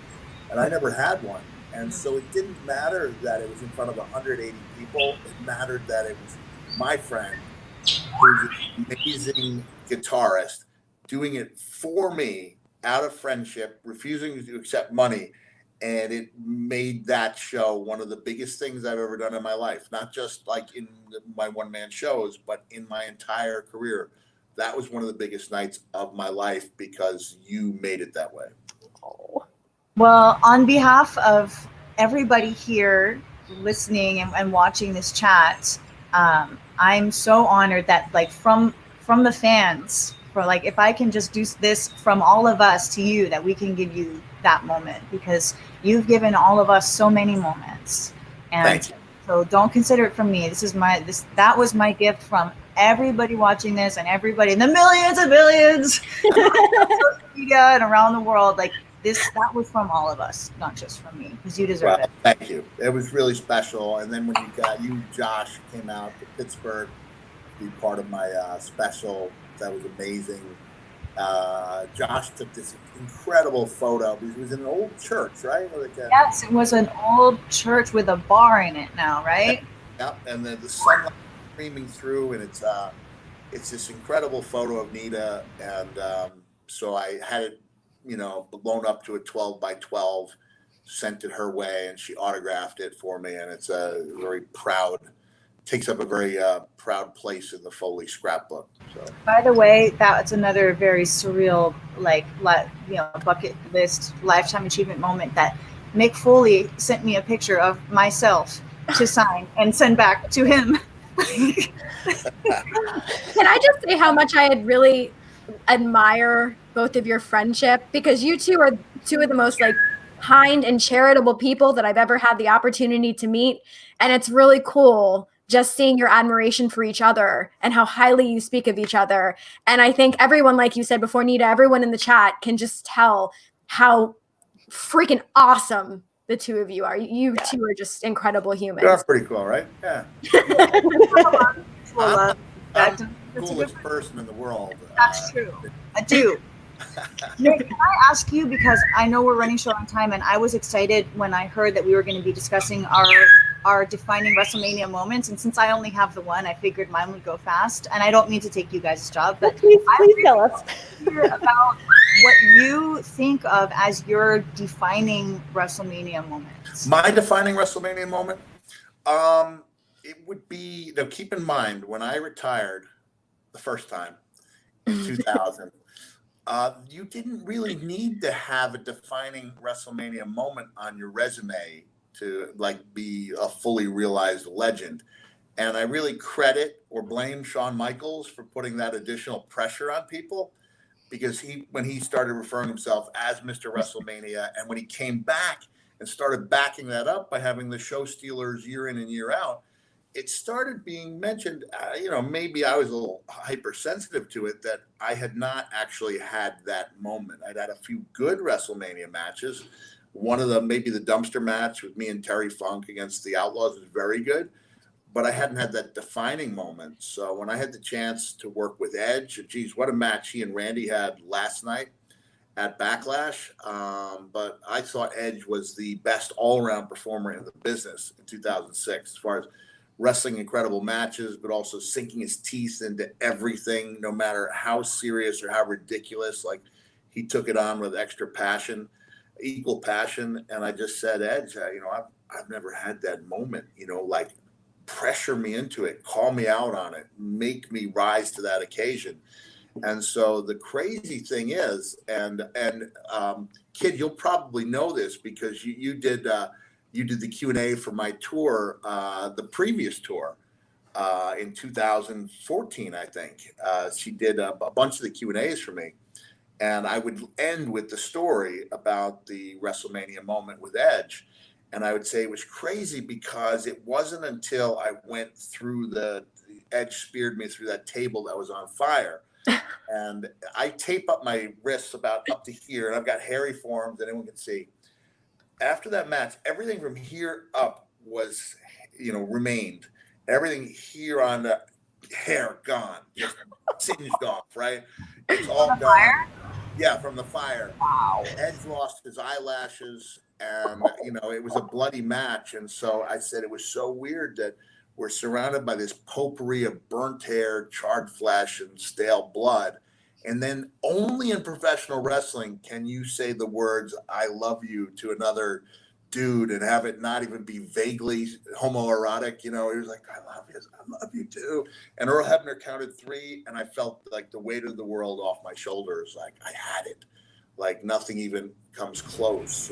and I never had one. And so it didn't matter that it was in front of 180 people. It mattered that it was my friend, who's an amazing guitarist, doing it for me out of friendship, refusing to accept money. And it made that show one of the biggest things I've ever done in my life, not just like in my one-man shows, but in my entire career. That was one of the biggest nights of my life because you made it that way. Well, on behalf of everybody here listening and watching this chat, I'm so honored that like from the fans, for like if I can just do this from all of us to you, that we can give you that moment, because you've given all of us so many moments. And thank you. So don't consider it from me. That was my gift from everybody watching this and everybody in the millions and billions social media and around the world. Like that was from all of us, not just from me, because you deserve it. Thank you. It was really special. And then when Josh, came out to Pittsburgh to be part of my special, that was amazing. Josh took this incredible photo. It was in an old church, right? Yes, it was an old church with a bar in it now, right? Yep. And then the sunlight streaming through, and it's this incredible photo of Nita. And so I had it, blown up to a 12 by 12, sent it her way, and she autographed it for me. And it's takes up a very proud place in the Foley scrapbook. So. By the way, that's another very surreal, bucket list, lifetime achievement moment that Mick Foley sent me a picture of myself to sign and send back to him Can I just say how much I had really admire both of your friendship, because you two are two of the most like kind and charitable people that I've ever had the opportunity to meet. And it's really cool just seeing your admiration for each other and how highly you speak of each other. And I think everyone, like you said before, Nita, everyone in the chat can just tell how freaking awesome the two of you are. You two are just incredible humans. You're pretty cool, right? Yeah. Well, I'm the coolest person in the world. That's true. I do. Nick, can I ask you, because I know we're running short on time, and I was excited when I heard that we were going to be discussing our defining WrestleMania moments, and since I only have the one, I figured mine would go fast. And I don't mean to take you guys' job, but please tell us about what you think of as your defining WrestleMania moments. My defining WrestleMania moment? It would be, now keep in mind, when I retired the first time in 2000, you didn't really need to have a defining WrestleMania moment on your resume to like be a fully realized legend. And I really credit or blame Shawn Michaels for putting that additional pressure on people, because when he started referring himself as Mr. WrestleMania, and when he came back and started backing that up by having the show stealers year in and year out, it started being mentioned, maybe I was a little hypersensitive to it, that I had not actually had that moment. I'd had a few good WrestleMania matches. One of them, maybe the dumpster match with me and Terry Funk against the Outlaws, was very good, but I hadn't had that defining moment. So when I had the chance to work with Edge, geez, what a match he and Randy had last night at Backlash. But I thought Edge was the best all-around performer in the business in 2006, as far as wrestling incredible matches, but also sinking his teeth into everything, no matter how serious or how ridiculous. Like, he took it on with extra passion, equal passion. And I just said, Edge, I've never had that moment, like, pressure me into it, call me out on it, make me rise to that occasion. And so the crazy thing is, and Kid, you'll probably know this because you did the Q&A for my tour, the previous tour, in 2014, I think. She did a bunch of the Q&As for me. And I would end with the story about the WrestleMania moment with Edge. And I would say it was crazy because it wasn't until I went through Edge speared me through that table that was on fire. And I tape up my wrists about up to here, and I've got hairy forms that anyone can see. After that match, everything from here up was, remained. Everything here on the hair gone, just singed off, right? It's all gone. Fire? Yeah, from the fire. Wow. Edge lost his eyelashes, and it was a bloody match. And so I said it was so weird that we're surrounded by this potpourri of burnt hair, charred flesh, and stale blood. And then only in professional wrestling can you say the words, I love you, to another dude and have it not even be vaguely homoerotic. He was like, I love you too. And Earl Hebner counted 3, and I felt like the weight of the world off my shoulders. Like, I had it. Like, nothing even comes close,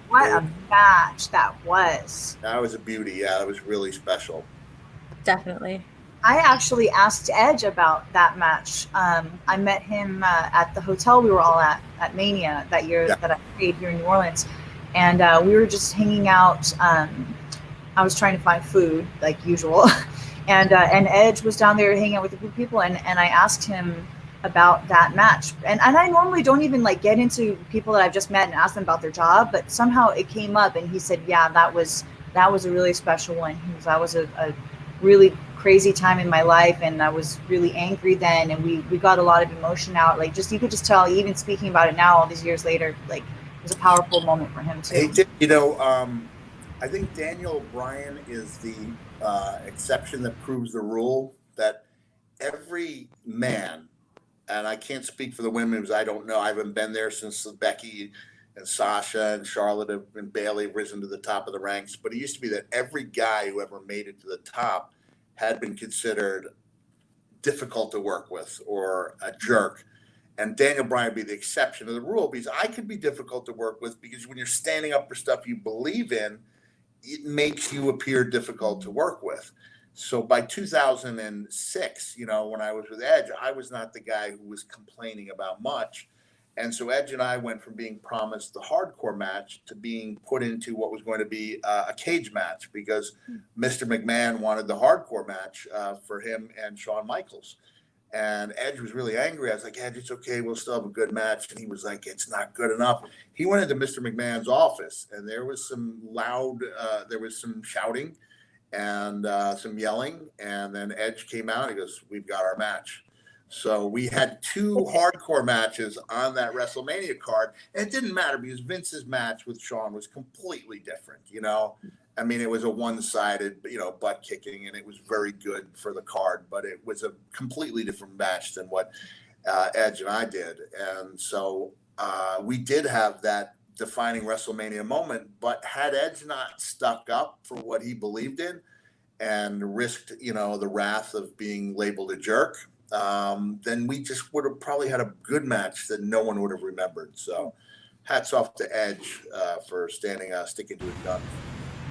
What a match that was. That was a beauty. Yeah, that was really special. Definitely. I actually asked Edge about that match. I met him at the hotel we were all at Mania that year that I stayed here in New Orleans. And we were just hanging out. I was trying to find food, like usual. And Edge was down there hanging out with a group of people. And I asked him about that match. And I normally don't even like get into people that I've just met and ask them about their job. But somehow it came up, and he said, yeah, that was a really special one. That was a really crazy time in my life, and I was really angry then, and we got a lot of emotion out. Like, just you could just tell, even speaking about it now all these years later, like, it was a powerful moment for him too. I think Daniel Bryan is the exception that proves the rule, that every man, and I can't speak for the women because I don't know, I haven't been there since Becky and Sasha and Charlotte and Bayley have risen to the top of the ranks, but it used to be that every guy who ever made it to the top had been considered difficult to work with or a jerk. And Daniel Bryan would be the exception to the rule, because I could be difficult to work with, because when you're standing up for stuff you believe in, it makes you appear difficult to work with. So by 2006, you know, when I was with Edge, I was not the guy who was complaining about much. And so Edge and I went from being promised the hardcore match to being put into what was going to be a cage match, because Mr. McMahon wanted the hardcore match for him and Shawn Michaels. And Edge was really angry. I was like, Edge, it's okay. We'll still have a good match. And he was like, it's not good enough. He went into Mr. McMahon's office, and there was some there was some shouting and some yelling. And then Edge came out. He goes, we've got our match. So we had 2 hardcore matches on that WrestleMania card. And it didn't matter because Vince's match with Shawn was completely different, you know. I mean, it was a one-sided, you know, butt kicking, and it was very good for the card, but it was a completely different match than what Edge and I did. And so we did have that defining WrestleMania moment, but had Edge not stuck up for what he believed in and risked, you know, the wrath of being labeled a jerk, then we just would have probably had a good match that no one would have remembered. So hats off to Edge for sticking to his guns.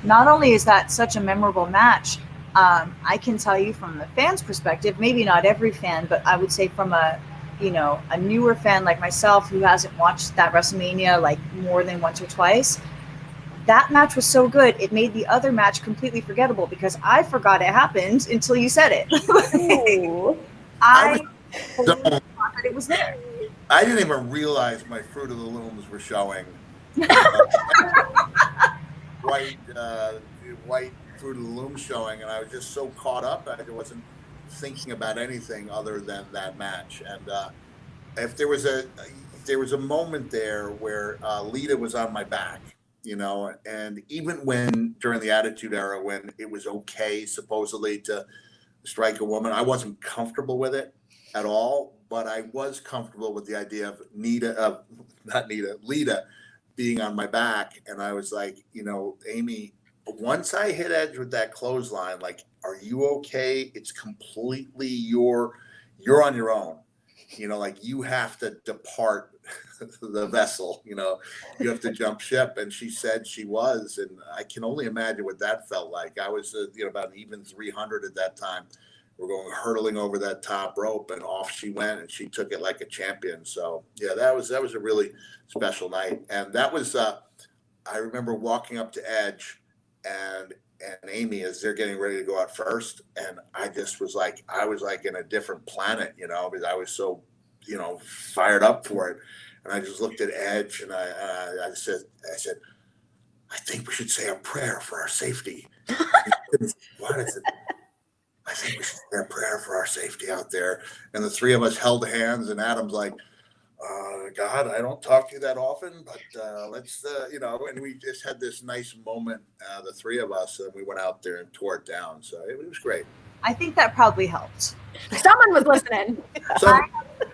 Not only is that such a memorable match, I can tell you from the fans' perspective, maybe not every fan, but I would say from a newer fan like myself who hasn't watched that WrestleMania like more than once or twice, that match was so good, it made the other match completely forgettable because I forgot it happened until you said it. I forgot that it was there. I didn't even realize my Fruit of the Looms were showing. White Fruit of the Loom showing, and I was just so caught up I wasn't thinking about anything other than that match. And if there was a moment there where Lita was on my back, you know, and even when during the Attitude Era, when it was okay supposedly to strike a woman, I wasn't comfortable with it at all, but I was comfortable with the idea of Lita being on my back. And I was like, you know, Amy, once I hit Edge with that clothesline, like, are you okay? It's completely you're on your own. You know, like, you have to depart the vessel, you know, you have to jump ship. And she said she was, and I can only imagine what that felt like. I was, you know, about an even 300 at that time. We're going hurtling over that top rope, and off she went, and she took it like a champion. So yeah, that was a really special night. And that was, I remember walking up to Edge and Amy as they're getting ready to go out first. And I just was like, I was like in a different planet, you know, because I was so, you know, fired up for it. And I just looked at Edge, and I said, I think we should say a prayer for our safety. What is it? I think we should say a prayer for our safety out there. And the three of us held hands, and Adam's like, God, I don't talk to you that often, but let's, you know, and we just had this nice moment, the three of us, and we went out there and tore it down. So it was great. I think that probably helped. Someone was listening.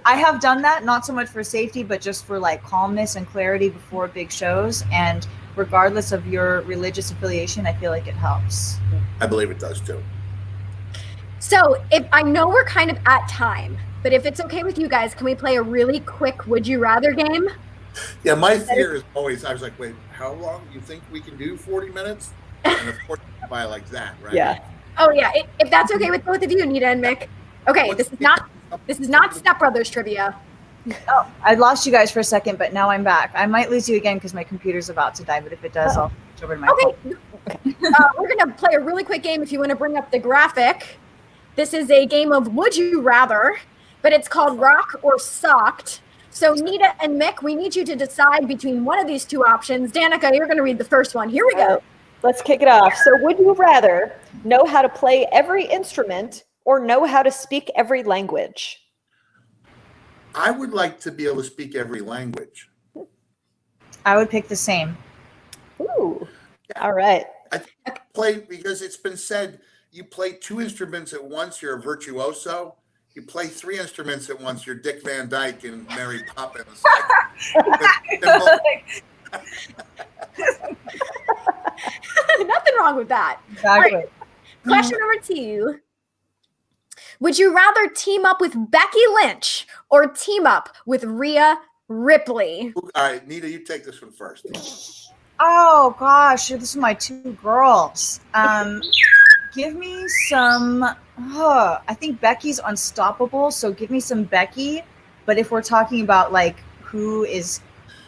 I have done that, not so much for safety, but just for like calmness and clarity before big shows. And regardless of your religious affiliation, I feel like it helps. I believe it does too. So if I know we're kind of at time, but if it's okay with you guys, can we play a really quick Would You Rather game? Yeah, my fear is always, I was like, wait, how long do you think we can do? 40 minutes? And of course, by like that, right? Yeah. Oh yeah, if that's okay with both of you, Nita and Mick. Okay, this is not Step Brothers trivia. Oh, I lost you guys for a second, but now I'm back. I might lose you again because my computer's about to die, but if it does, I'll switch over to my phone. We're gonna play a really quick game if you want to bring up the graphic. This is a game of Would You Rather, but it's called Rock or Socked. So Nita and Mick, we need you to decide between one of these two options. Danica, you're going to read the first one. Here we go. Let's kick it off. So would you rather know how to play every instrument or know how to speak every language? I would like to be able to speak every language. I would pick the same. Ooh. Yeah. All right. I play because it's been said, you play two instruments at once, you're a virtuoso. You play three instruments at once, you're Dick Van Dyke and Mary Poppins. Nothing wrong with that. Exactly. Right. Question number 2. Would you rather team up with Becky Lynch or team up with Rhea Ripley? All right, Nita, you take this one first. Oh gosh, this is my two girls. Give me some. I think Becky's unstoppable, so give me some Becky. But if we're talking about like who is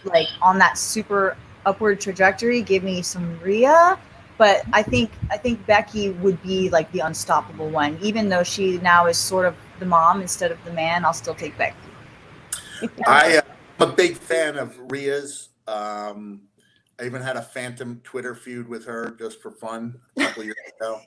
like on that super upward trajectory, give me some Rhea. But I think Becky would be like the unstoppable one, even though she now is sort of the mom instead of the man. I'll still take Becky. I'm a big fan of Rhea's. I even had a phantom Twitter feud with her just for fun a couple years ago.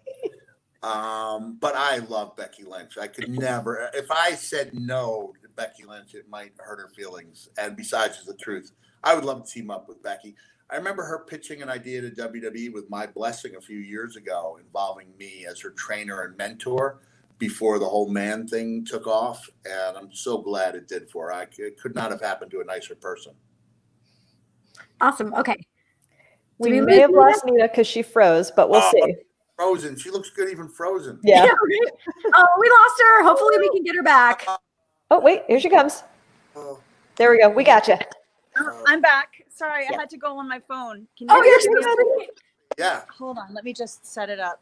But I love Becky Lynch. I could never, if I said no to Becky Lynch, it might hurt her feelings. And besides, it's the truth. I would love to team up with Becky. I remember her pitching an idea to WWE with my blessing a few years ago, involving me as her trainer and mentor before the whole man thing took off. And I'm so glad it did for her. It could not have happened to a nicer person. Awesome. Okay. We may have lost Nita because she froze, but we'll see. Frozen. She looks good even frozen. Yeah. Oh, we lost her. Hopefully we can get her back. Oh, wait. Here she comes. There we go. We got you. I'm back. Sorry, I had to go on my phone. Can Oh, you you're me? Yeah. Hold on. Let me just set it up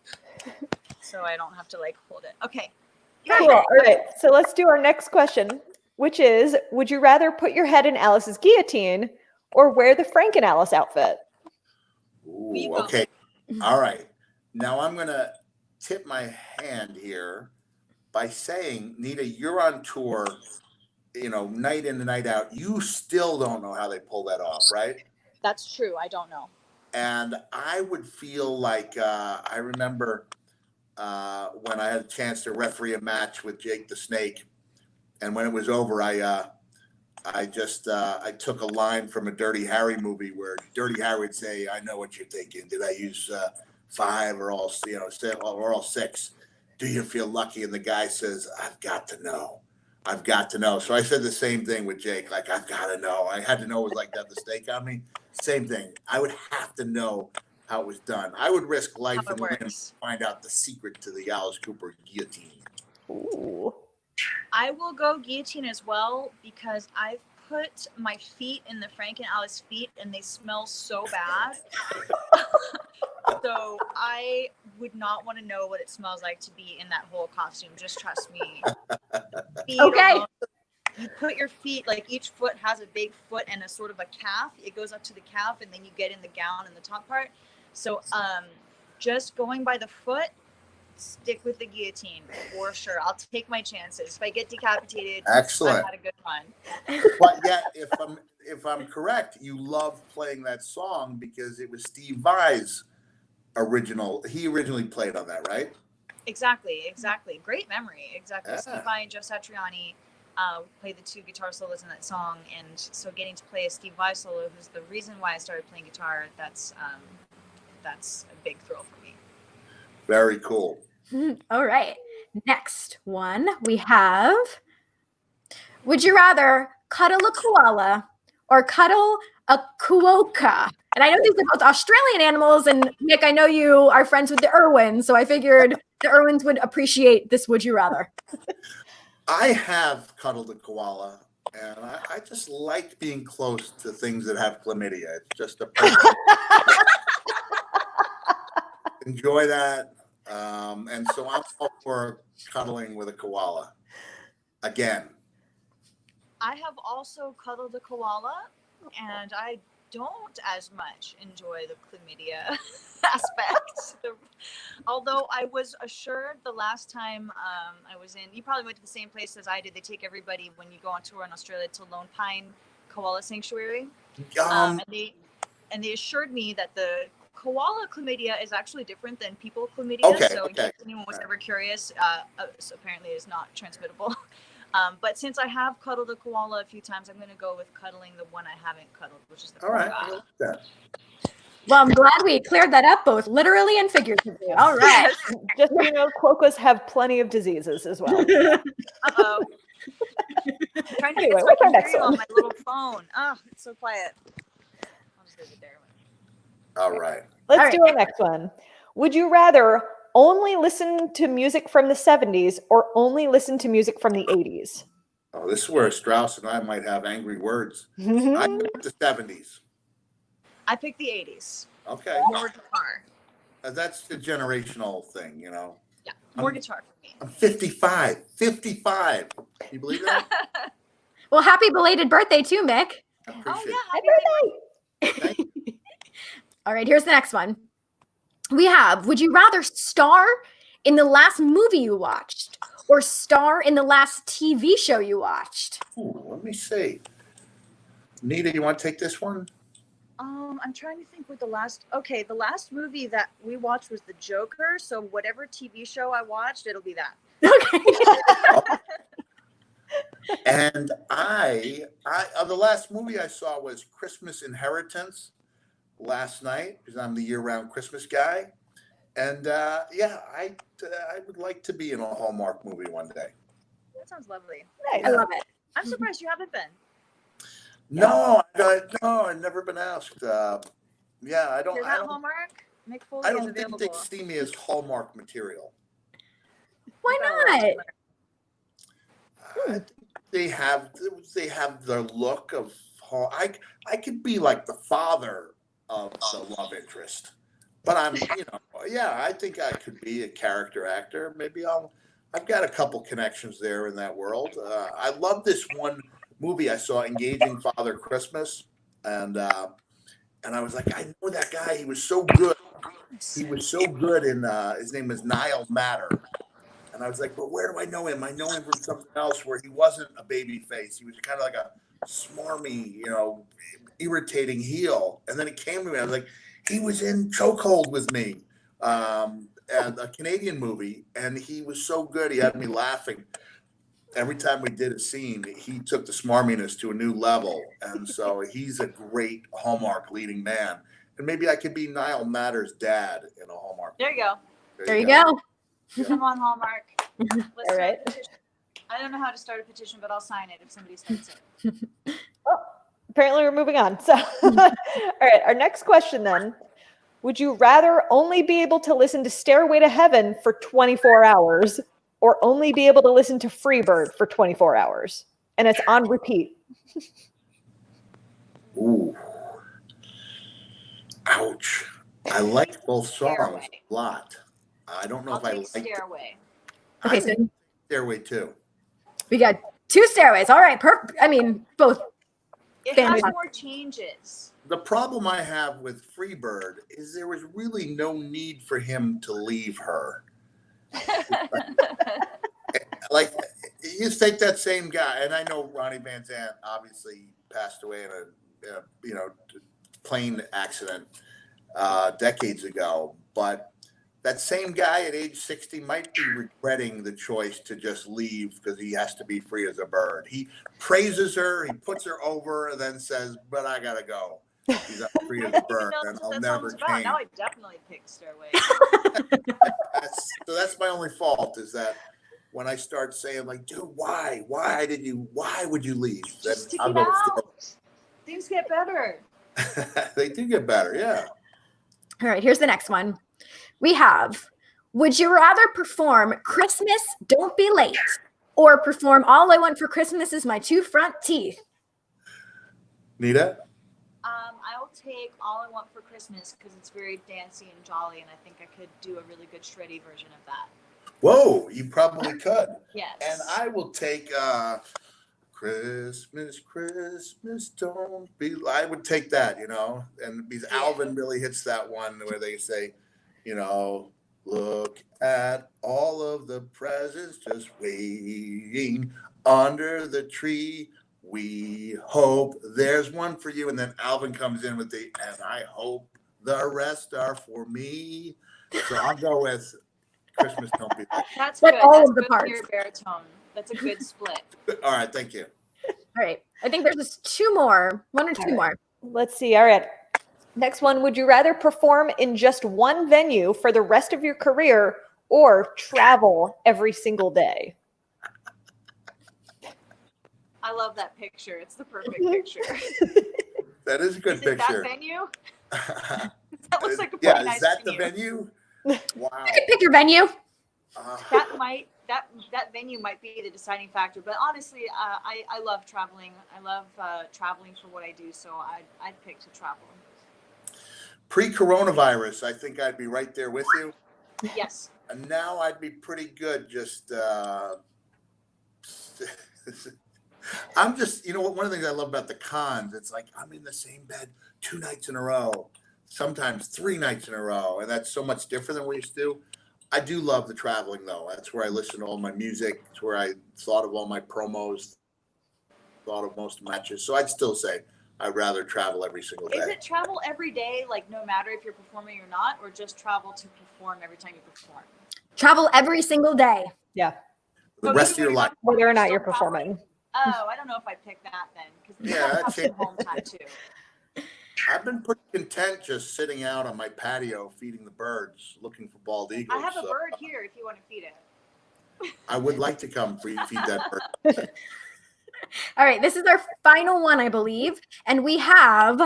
so I don't have to like hold it. Okay. Cool. All right. So let's do our next question, which is, would you rather put your head in Alice's guillotine or wear the Frank and Alice outfit? Ooh, okay. All right. Now I'm going to tip my hand here by saying, Nita, you're on tour, night in and night out. You still don't know how they pull that off, right? That's true. I don't know. And I would feel like I remember when I had a chance to referee a match with Jake the Snake. And when it was over, I took a line from a Dirty Harry movie where Dirty Harry would say, "I know what you're thinking. Did I use 5 or all 6, or all 6? Do you feel lucky?" And the guy says, "I've got to know. I've got to know." So I said the same thing with Jake. Like, I've got to know. I had to know it was like that. The stake on me. Same thing. I would have to know how it was done. I would risk life and limb to find out the secret to the Alice Cooper guillotine. Ooh. I will go guillotine as well because I've put my feet in the Frank and Alice feet and they smell so bad. So I would not want to know what it smells like to be in that whole costume. Just trust me. Okay. You put your feet, like each foot has a big foot and a sort of a calf. It goes up to the calf and then you get in the gown in the top part. So just going by the foot, stick with the guillotine for sure. I'll take my chances. If I get decapitated, excellent. I've had a good run. But yet, if I'm correct, you love playing that song because it was Steve Vai's original. He originally played on that, right? Exactly. Great memory. Exactly. Yeah. Steve Vai and Joe Satriani played the 2 guitar solos in that song, and so getting to play a Steve Vai solo, who's the reason why I started playing guitar, that's a big thrill for me. Very cool. All right. Next one we have, would you rather cuddle a koala or cuddle a kuoka? And I know these are both Australian animals, and Nick, I know you are friends with the Irwins, so I figured the Irwins would appreciate this would you rather. I have cuddled a koala, and I just like being close to things that have chlamydia. It's just a enjoy that. And so I'm all for cuddling with a koala again. I have also cuddled a koala, and I don't as much enjoy the chlamydia aspect. Although I was assured the last time I was in, you probably went to the same place as I did. They take everybody when you go on tour in Australia to Lone Pine Koala Sanctuary. And they assured me that the koala chlamydia is actually different than people chlamydia. Okay, so okay. if anyone was ever curious, so apparently it's not transmittable. But since I have cuddled a koala a few times, I'm going to go with cuddling the one I haven't cuddled, which is the all right. koala. Well, I'm glad we cleared that up, both literally and figuratively. All right. Just so you know, quokkas have plenty of diseases as well. Uh-oh. Trying to Anyway, get what's our so next on one? my little phone. Oh, it's so quiet. I'll just leave it there. All right. Let's do our next one. Would you rather only listen to music from the 70s or only listen to music from the 80s? Oh, this is where Strauss and I might have angry words. I picked the 70s. I picked the 80s. Okay. More guitar. That's the generational thing, you know. Yeah, more guitar for me. I'm 55. 55. Can you believe that? Well, happy belated birthday too, Mick. I appreciate Happy it. Thank you. All right, here's the next one. We have, would you rather star in the last movie you watched or star in the last TV show you watched? Ooh, let me see. Nita, you want to take this one? I'm trying to think what the last movie that we watched was The Joker. So whatever TV show I watched, it'll be that. Okay. And the last movie I saw was Christmas Inheritance last night because I'm the year-round Christmas guy. And I would like to be in a Hallmark movie one day. That sounds lovely. I love it. I'm surprised you haven't been. No, I've never been asked. I don't. You're I not don't. Hallmark? Mick Foley I is don't available. think they see me as Hallmark material. Why not? I think they have the look of I could be like the father of the love interest, but I think I could be a character actor. Maybe I've got a couple connections there in that world. I love this one movie I saw, Engaging Father Christmas, and I was like, I know that guy. He was so good. He was so good in his name is Niall Matter. And I was like, but where do I know him? I know him from something else where he wasn't a baby face. He was kind of like a smarmy, irritating heel. And then it came to me. I was like, he was in Chokehold with me, and a Canadian movie. And he was so good. He had me laughing. Every time we did a scene, he took the smarminess to a new level. And so he's a great Hallmark leading man. And maybe I could be Niall Matter's dad in a Hallmark. There you go. There you go. Yeah. Come on, Hallmark. Let's All right. start a petition. I don't know how to start a petition, but I'll sign it if somebody starts it. Apparently we're moving on. So, all right, our next question then. Would you rather only be able to listen to Stairway to Heaven for 24 hours or only be able to listen to Freebird for 24 hours? And it's on repeat. Ooh. Ouch. I like both songs Stairway. a lot. I don't know I'll if I take like Stairway. Okay, so Stairway too. we got 2 stairways. All right, both. It Fantastic. has more changes. The problem I have with Freebird is there was really no need for him to leave her. Like, you take that same guy, and I know Ronnie Van Zant obviously passed away in a plane accident decades ago, but that same guy at age 60 might be regretting the choice to just leave because he has to be free as a bird. He praises her, he puts her over, and then says, but I gotta go. He's not free as a bird, and I'll never change. Now I definitely picked Stairway. That's my only fault, is that when I start saying, like, dude, why would you leave? Then Just stick I'll it go with out. Things get better. Stairway. They do get better, yeah. All right, here's the next one. We have, would you rather perform Christmas, Don't Be Late, or perform All I Want for Christmas Is My 2 Front Teeth? Nita? I'll take All I Want for Christmas because it's very dancey and jolly, and I think I could do a really good shreddy version of that. Whoa, you probably could. Yes. And I will take Christmas, don't be. I would take that, and because Alvin really hits that one where they say, look at all of the presents just waiting under the tree. We hope there's one for you. And then Alvin comes in with and I hope the rest are for me. So I'll go with Christmas, Don't Be Late. That's But good. all That's of the good parts. for your baritone. That's a good split. All right, thank you. All right, I think there's just 2 more, 1 or 2 more. Let's see. All right. Next one. Would you rather perform in just one venue for the rest of your career or travel every single day? I love that picture. It's the perfect picture. That is a good Is it picture. that venue? That looks like a pretty Yeah, nice is that venue. the venue? Wow. You can pick your venue. That venue might be the deciding factor. But honestly, I love traveling. I love traveling for what I do. So I'd pick to travel. Pre-coronavirus, I think I'd be right there with you. Yes. And now I'd be pretty good. Just, I'm just, you know what? One of the things I love about the cons, it's like I'm in the same bed 2 nights in a row, sometimes 3 nights in a row. And that's so much different than we used to do. I do love the traveling, though. That's where I listen to all my music. It's where I thought of all my promos, thought of most matches. So I'd still say I'd rather travel every single day. Is it travel every day, like no matter if you're performing or not, or just travel to perform every time you perform? Travel every single day. Yeah. The rest of your life. Whether or not you're Still performing. Oh, I don't know if I pick that then, because Yeah, you have that's some it. home time too. I've been pretty content just sitting out on my patio feeding the birds, looking for bald eagles. I have a bird here if you want to feed it. I would like to come feed that bird. All right, this is our final one, I believe. And we have,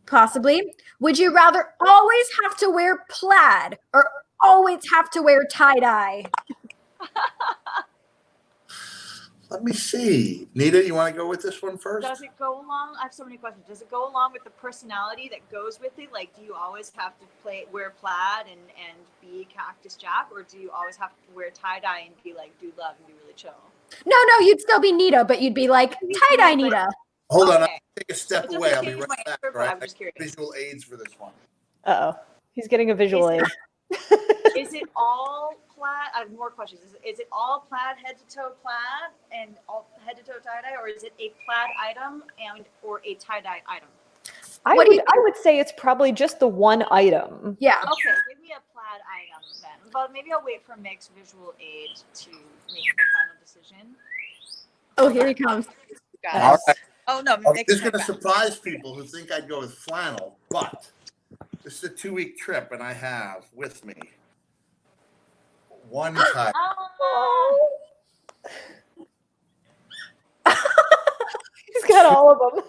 possibly, would you rather always have to wear plaid or always have to wear tie-dye? Let me see. Nita, you want to go with this one first? Does it go along? I have so many questions. Does it go along with the personality that goes with it? Like, do you always have to wear plaid and be Cactus Jack, or do you always have to wear tie-dye and be like do love and be really chill? No, you'd still be Nita, but you'd be like tie-dye Nita. Hold on, I'll Okay. take a step It away. doesn't I'll be change my right back. answer, but Right? I'm just curious. Visual aids for this one. Uh-oh. He's getting a visual aid. Is it all plaid? I have more questions. Is it all plaid, head to toe plaid, and all head to toe tie dye, or is it a plaid item or a tie dye item? I would say it's probably just the one item. Yeah. Okay, give me a plaid item then. But maybe I'll wait for Mick's visual aid to make my final decision. Oh, here he comes. Got it. All right. Oh no, Oh, Mick's this is my going to bad. surprise people who think I'd go with flannel, but this is a 2-week trip, and I have with me one tie. Oh, He's got all of them.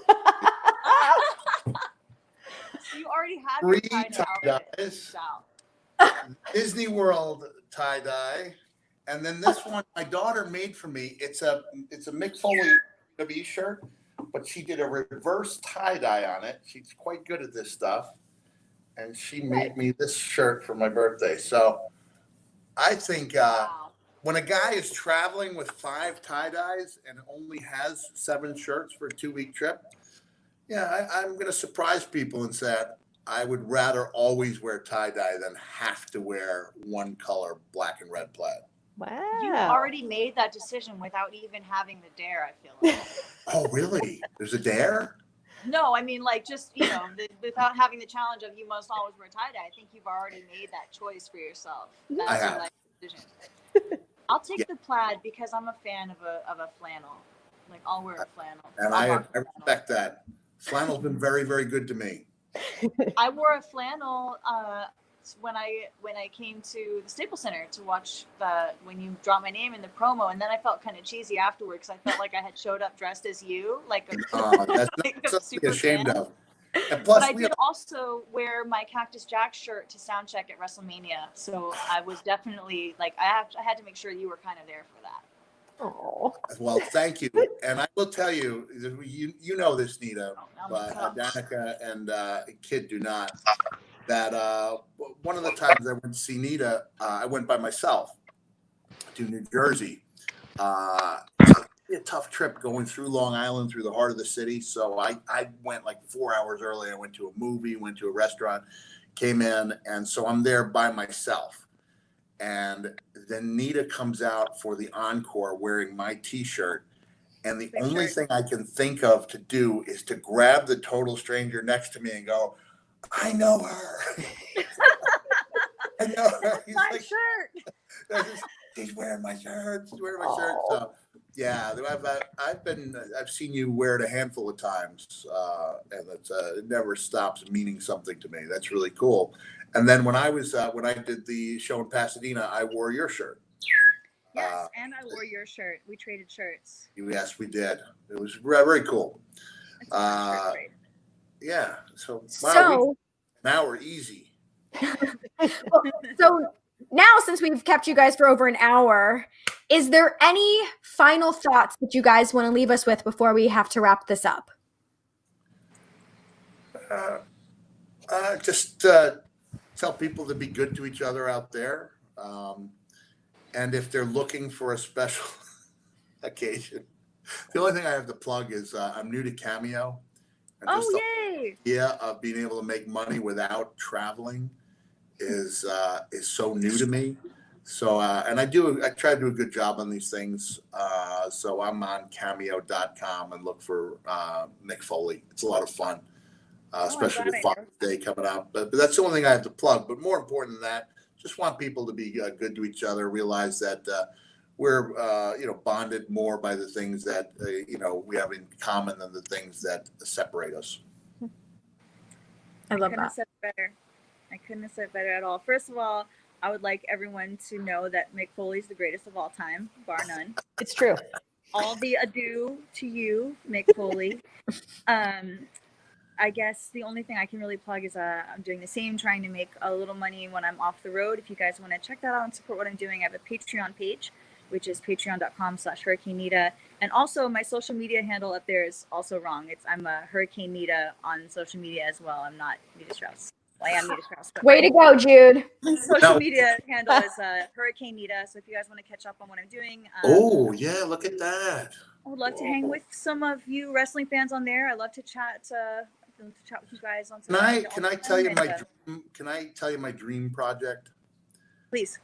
so you already have 3 your tie tie-dyes, Wow. Disney World tie-dye, and then this one my daughter made for me. It's a Mick Foley WWE shirt, but she did a reverse tie-dye on it. She's quite good at this stuff, and she made me this shirt for my birthday. So I think Wow. when a guy is traveling with 5 tie-dyes and only has 7 shirts for a 2-week trip, yeah, I'm going to surprise people and say I would rather always wear tie-dye than have to wear one color, black and red plaid. You Wow. already made that decision without even having the dare, I feel like. Oh, really? There's a dare? No, I mean, like, just, without having the challenge of you must always wear tie-dye, I think you've already made that choice for yourself. That's I your have. life decision. I'll take the plaid because I'm a fan of a flannel. Like, I'll wear a flannel. And I'll I rock a flannel. respect that. Flannel's been very, very good to me. I wore a flannel when I came to the Staples Center to watch when you dropped my name in the promo, and then I felt kind of cheesy afterwards because I felt like I had showed up dressed as you, like a, That's like not a something to super be ashamed fan. of. And But plus, I did also wear my Cactus Jack shirt to sound check at WrestleMania, so I was definitely like I had to make sure you were kind of there for that. Oh. well, thank you. And I will tell you, you know this, Nita, I'm but gonna come. Danica and Kid do not. That one of the times I went to see Nita, I went by myself to New Jersey. A tough trip going through Long Island, through the heart of the city. So I went like 4 hours early. I went to a movie, went to a restaurant, came in, and so I'm there by myself. And then Nita comes out for the encore wearing my T-shirt. And the only thing I can think of to do is to grab the total stranger next to me and go, I know her. I know her. He's My like, shirt. She's wearing my shirt. She's wearing my shirt. So yeah, I've seen you wear it a handful of times, and it never stops meaning something to me. That's really cool. And then when I did the show in Pasadena, I wore your shirt. Yes, and I wore your shirt. We traded shirts. Yes, we did. It was very cool. It's a fun shirt trade. Yeah. So now we're easy. So now, since we've kept you guys for over an hour, is there any final thoughts that you guys want to leave us with before we have to wrap this up? Just tell people to be good to each other out there. And if they're looking for a special occasion, the only thing I have to plug is I'm new to Cameo. And just yay! the idea of being able to make money without traveling is so new to me. So and I try to do a good job on these things. So I'm on cameo.com and look for Mick Foley. It's a lot of fun, especially with Father's Day coming up. But that's the only thing I have to plug. But more important than that, just want people to be good to each other. Realize that we're bonded more by the things that we have in common than the things that separate us. I love Couldn't have said it better. I couldn't have said it better at all. First of all, I would like everyone to know that Mick Foley is the greatest of all time, bar none. It's true. All the adieu to you, Mick Foley. I guess the only thing I can really plug is I'm doing the same, trying to make a little money when I'm off the road. If you guys want to check that out and support what I'm doing, I have a Patreon page, which is patreon.com/Hurricane Nita. And also my social media handle up there is also wrong. I'm a Hurricane Nita on social media as well. I'm not Nita Strauss. Well, I am Nita Strauss. Way to go, Jude. My social media handle is Hurricane Nita. So if you guys want to catch up on what I'm doing. Oh, yeah, look at that. I would love to hang with some of you wrestling fans on there. I love to chat with you guys on social media. Can I tell you my dream? Can I tell you my dream project? Please.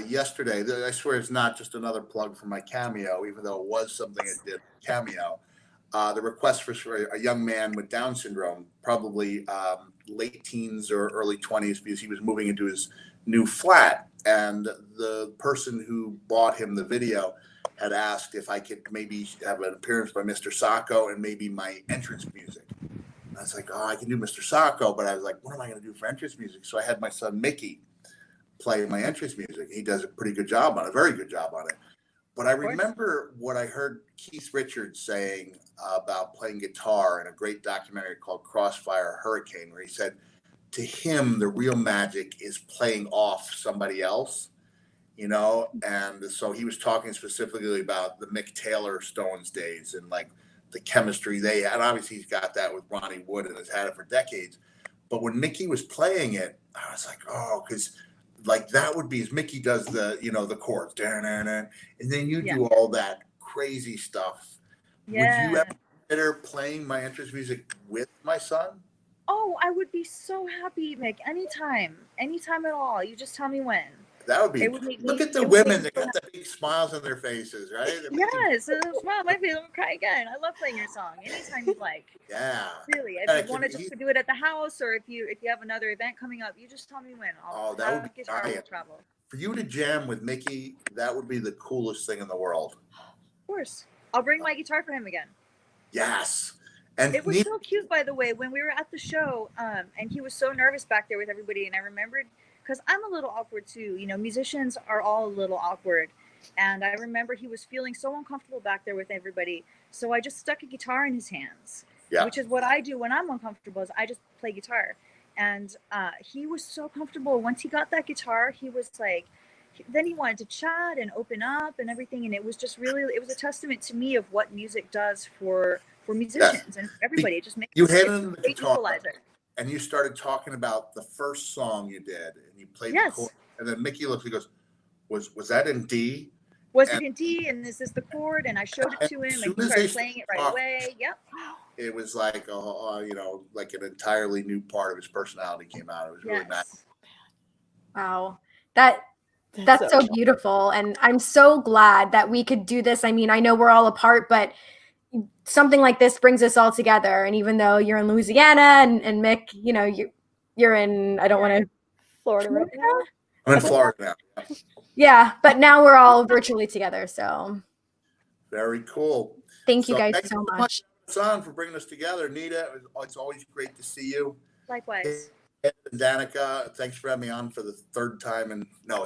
Yesterday, I swear it's not just another plug for my Cameo, even though it was something I did Cameo. The request for a young man with Down syndrome, probably late teens or early 20s, because he was moving into his new flat. And the person who bought him the video had asked if I could maybe have an appearance by Mr. Sacco and maybe my entrance music. And I was like, oh, I can do Mr. Sacco, but I was like, what am I going to do for entrance music? So I had my son Mickey play my entrance music. He does a pretty good job on it, a very good job on it. But I remember what I heard Keith Richards saying about playing guitar in a great documentary called Crossfire Hurricane, where he said to him, the real magic is playing off somebody else, and so he was talking specifically about the Mick Taylor Stones days and like the chemistry they had. Obviously, he's got that with Ronnie Wood and has had it for decades. But when Mickey was playing it, I was like, oh, because like that would be as Mickey does the chords, and then you do all that crazy stuff. Yeah. Would you ever consider playing my entrance music with my son? Oh, I would be so happy, Mick. Anytime at all. You just tell me when. That would be. Look at the women that got the big smiles on their faces, right? Yes, smile on my face. I'm gonna cry again. I love playing your song anytime you like. Yeah. Really, if you want to just do it at the house, or if you have another event coming up, you just tell me when. That would be travel. For you to jam with Mickey, that would be the coolest thing in the world. Of course, I'll bring my guitar for him again. Yes. And it was so cute, by the way, when we were at the show, and he was so nervous back there with everybody, and I remembered. Because I'm a little awkward too. Musicians are all a little awkward. And I remember he was feeling so uncomfortable back there with everybody. So I just stuck a guitar in his hands, which is what I do when I'm uncomfortable, is I just play guitar. And he was so comfortable. Once he got that guitar, he was like, then he wanted to chat and open up and everything. And it was just really, it was a testament to me of what music does for musicians and everybody. It just makes you handed him the guitar. Equalizer. And you started talking about the first song you did, and you played the chord. And then Mickey looks, he goes, "Was that in D? Was it in D? And this is the chord?" And I showed it to him, and he started playing it right away. Yep. It was like like an entirely new part of his personality came out. It was really nice. Wow, that's so beautiful, and I'm so glad that we could do this. I mean, I know we're all apart, but something like this brings us all together. And even though you're in Louisiana and Mick, you're in, I don't want to, Florida right now. I'm in Florida now. Yeah, but now we're all virtually together. So very cool. Thank you guys so much. Son, for bringing us together. Nita, it's always great to see you. Likewise. And Danica, thanks for having me on for the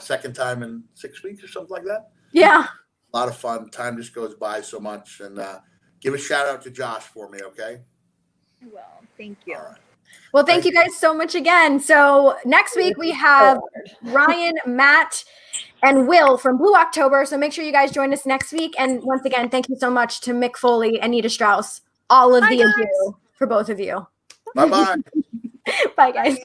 second time in 6 weeks or something like that. Yeah. A lot of fun. Time just goes by so much. And give a shout out to Josh for me, okay? I will. Thank you. All right. Well, thank you guys so much again. So next week we have Ryan, Matt, and Will from Blue October. So make sure you guys join us next week. And once again, thank you so much to Mick Foley and Nita Strauss. All of the adieu for both of you. Bye-bye. Bye, guys.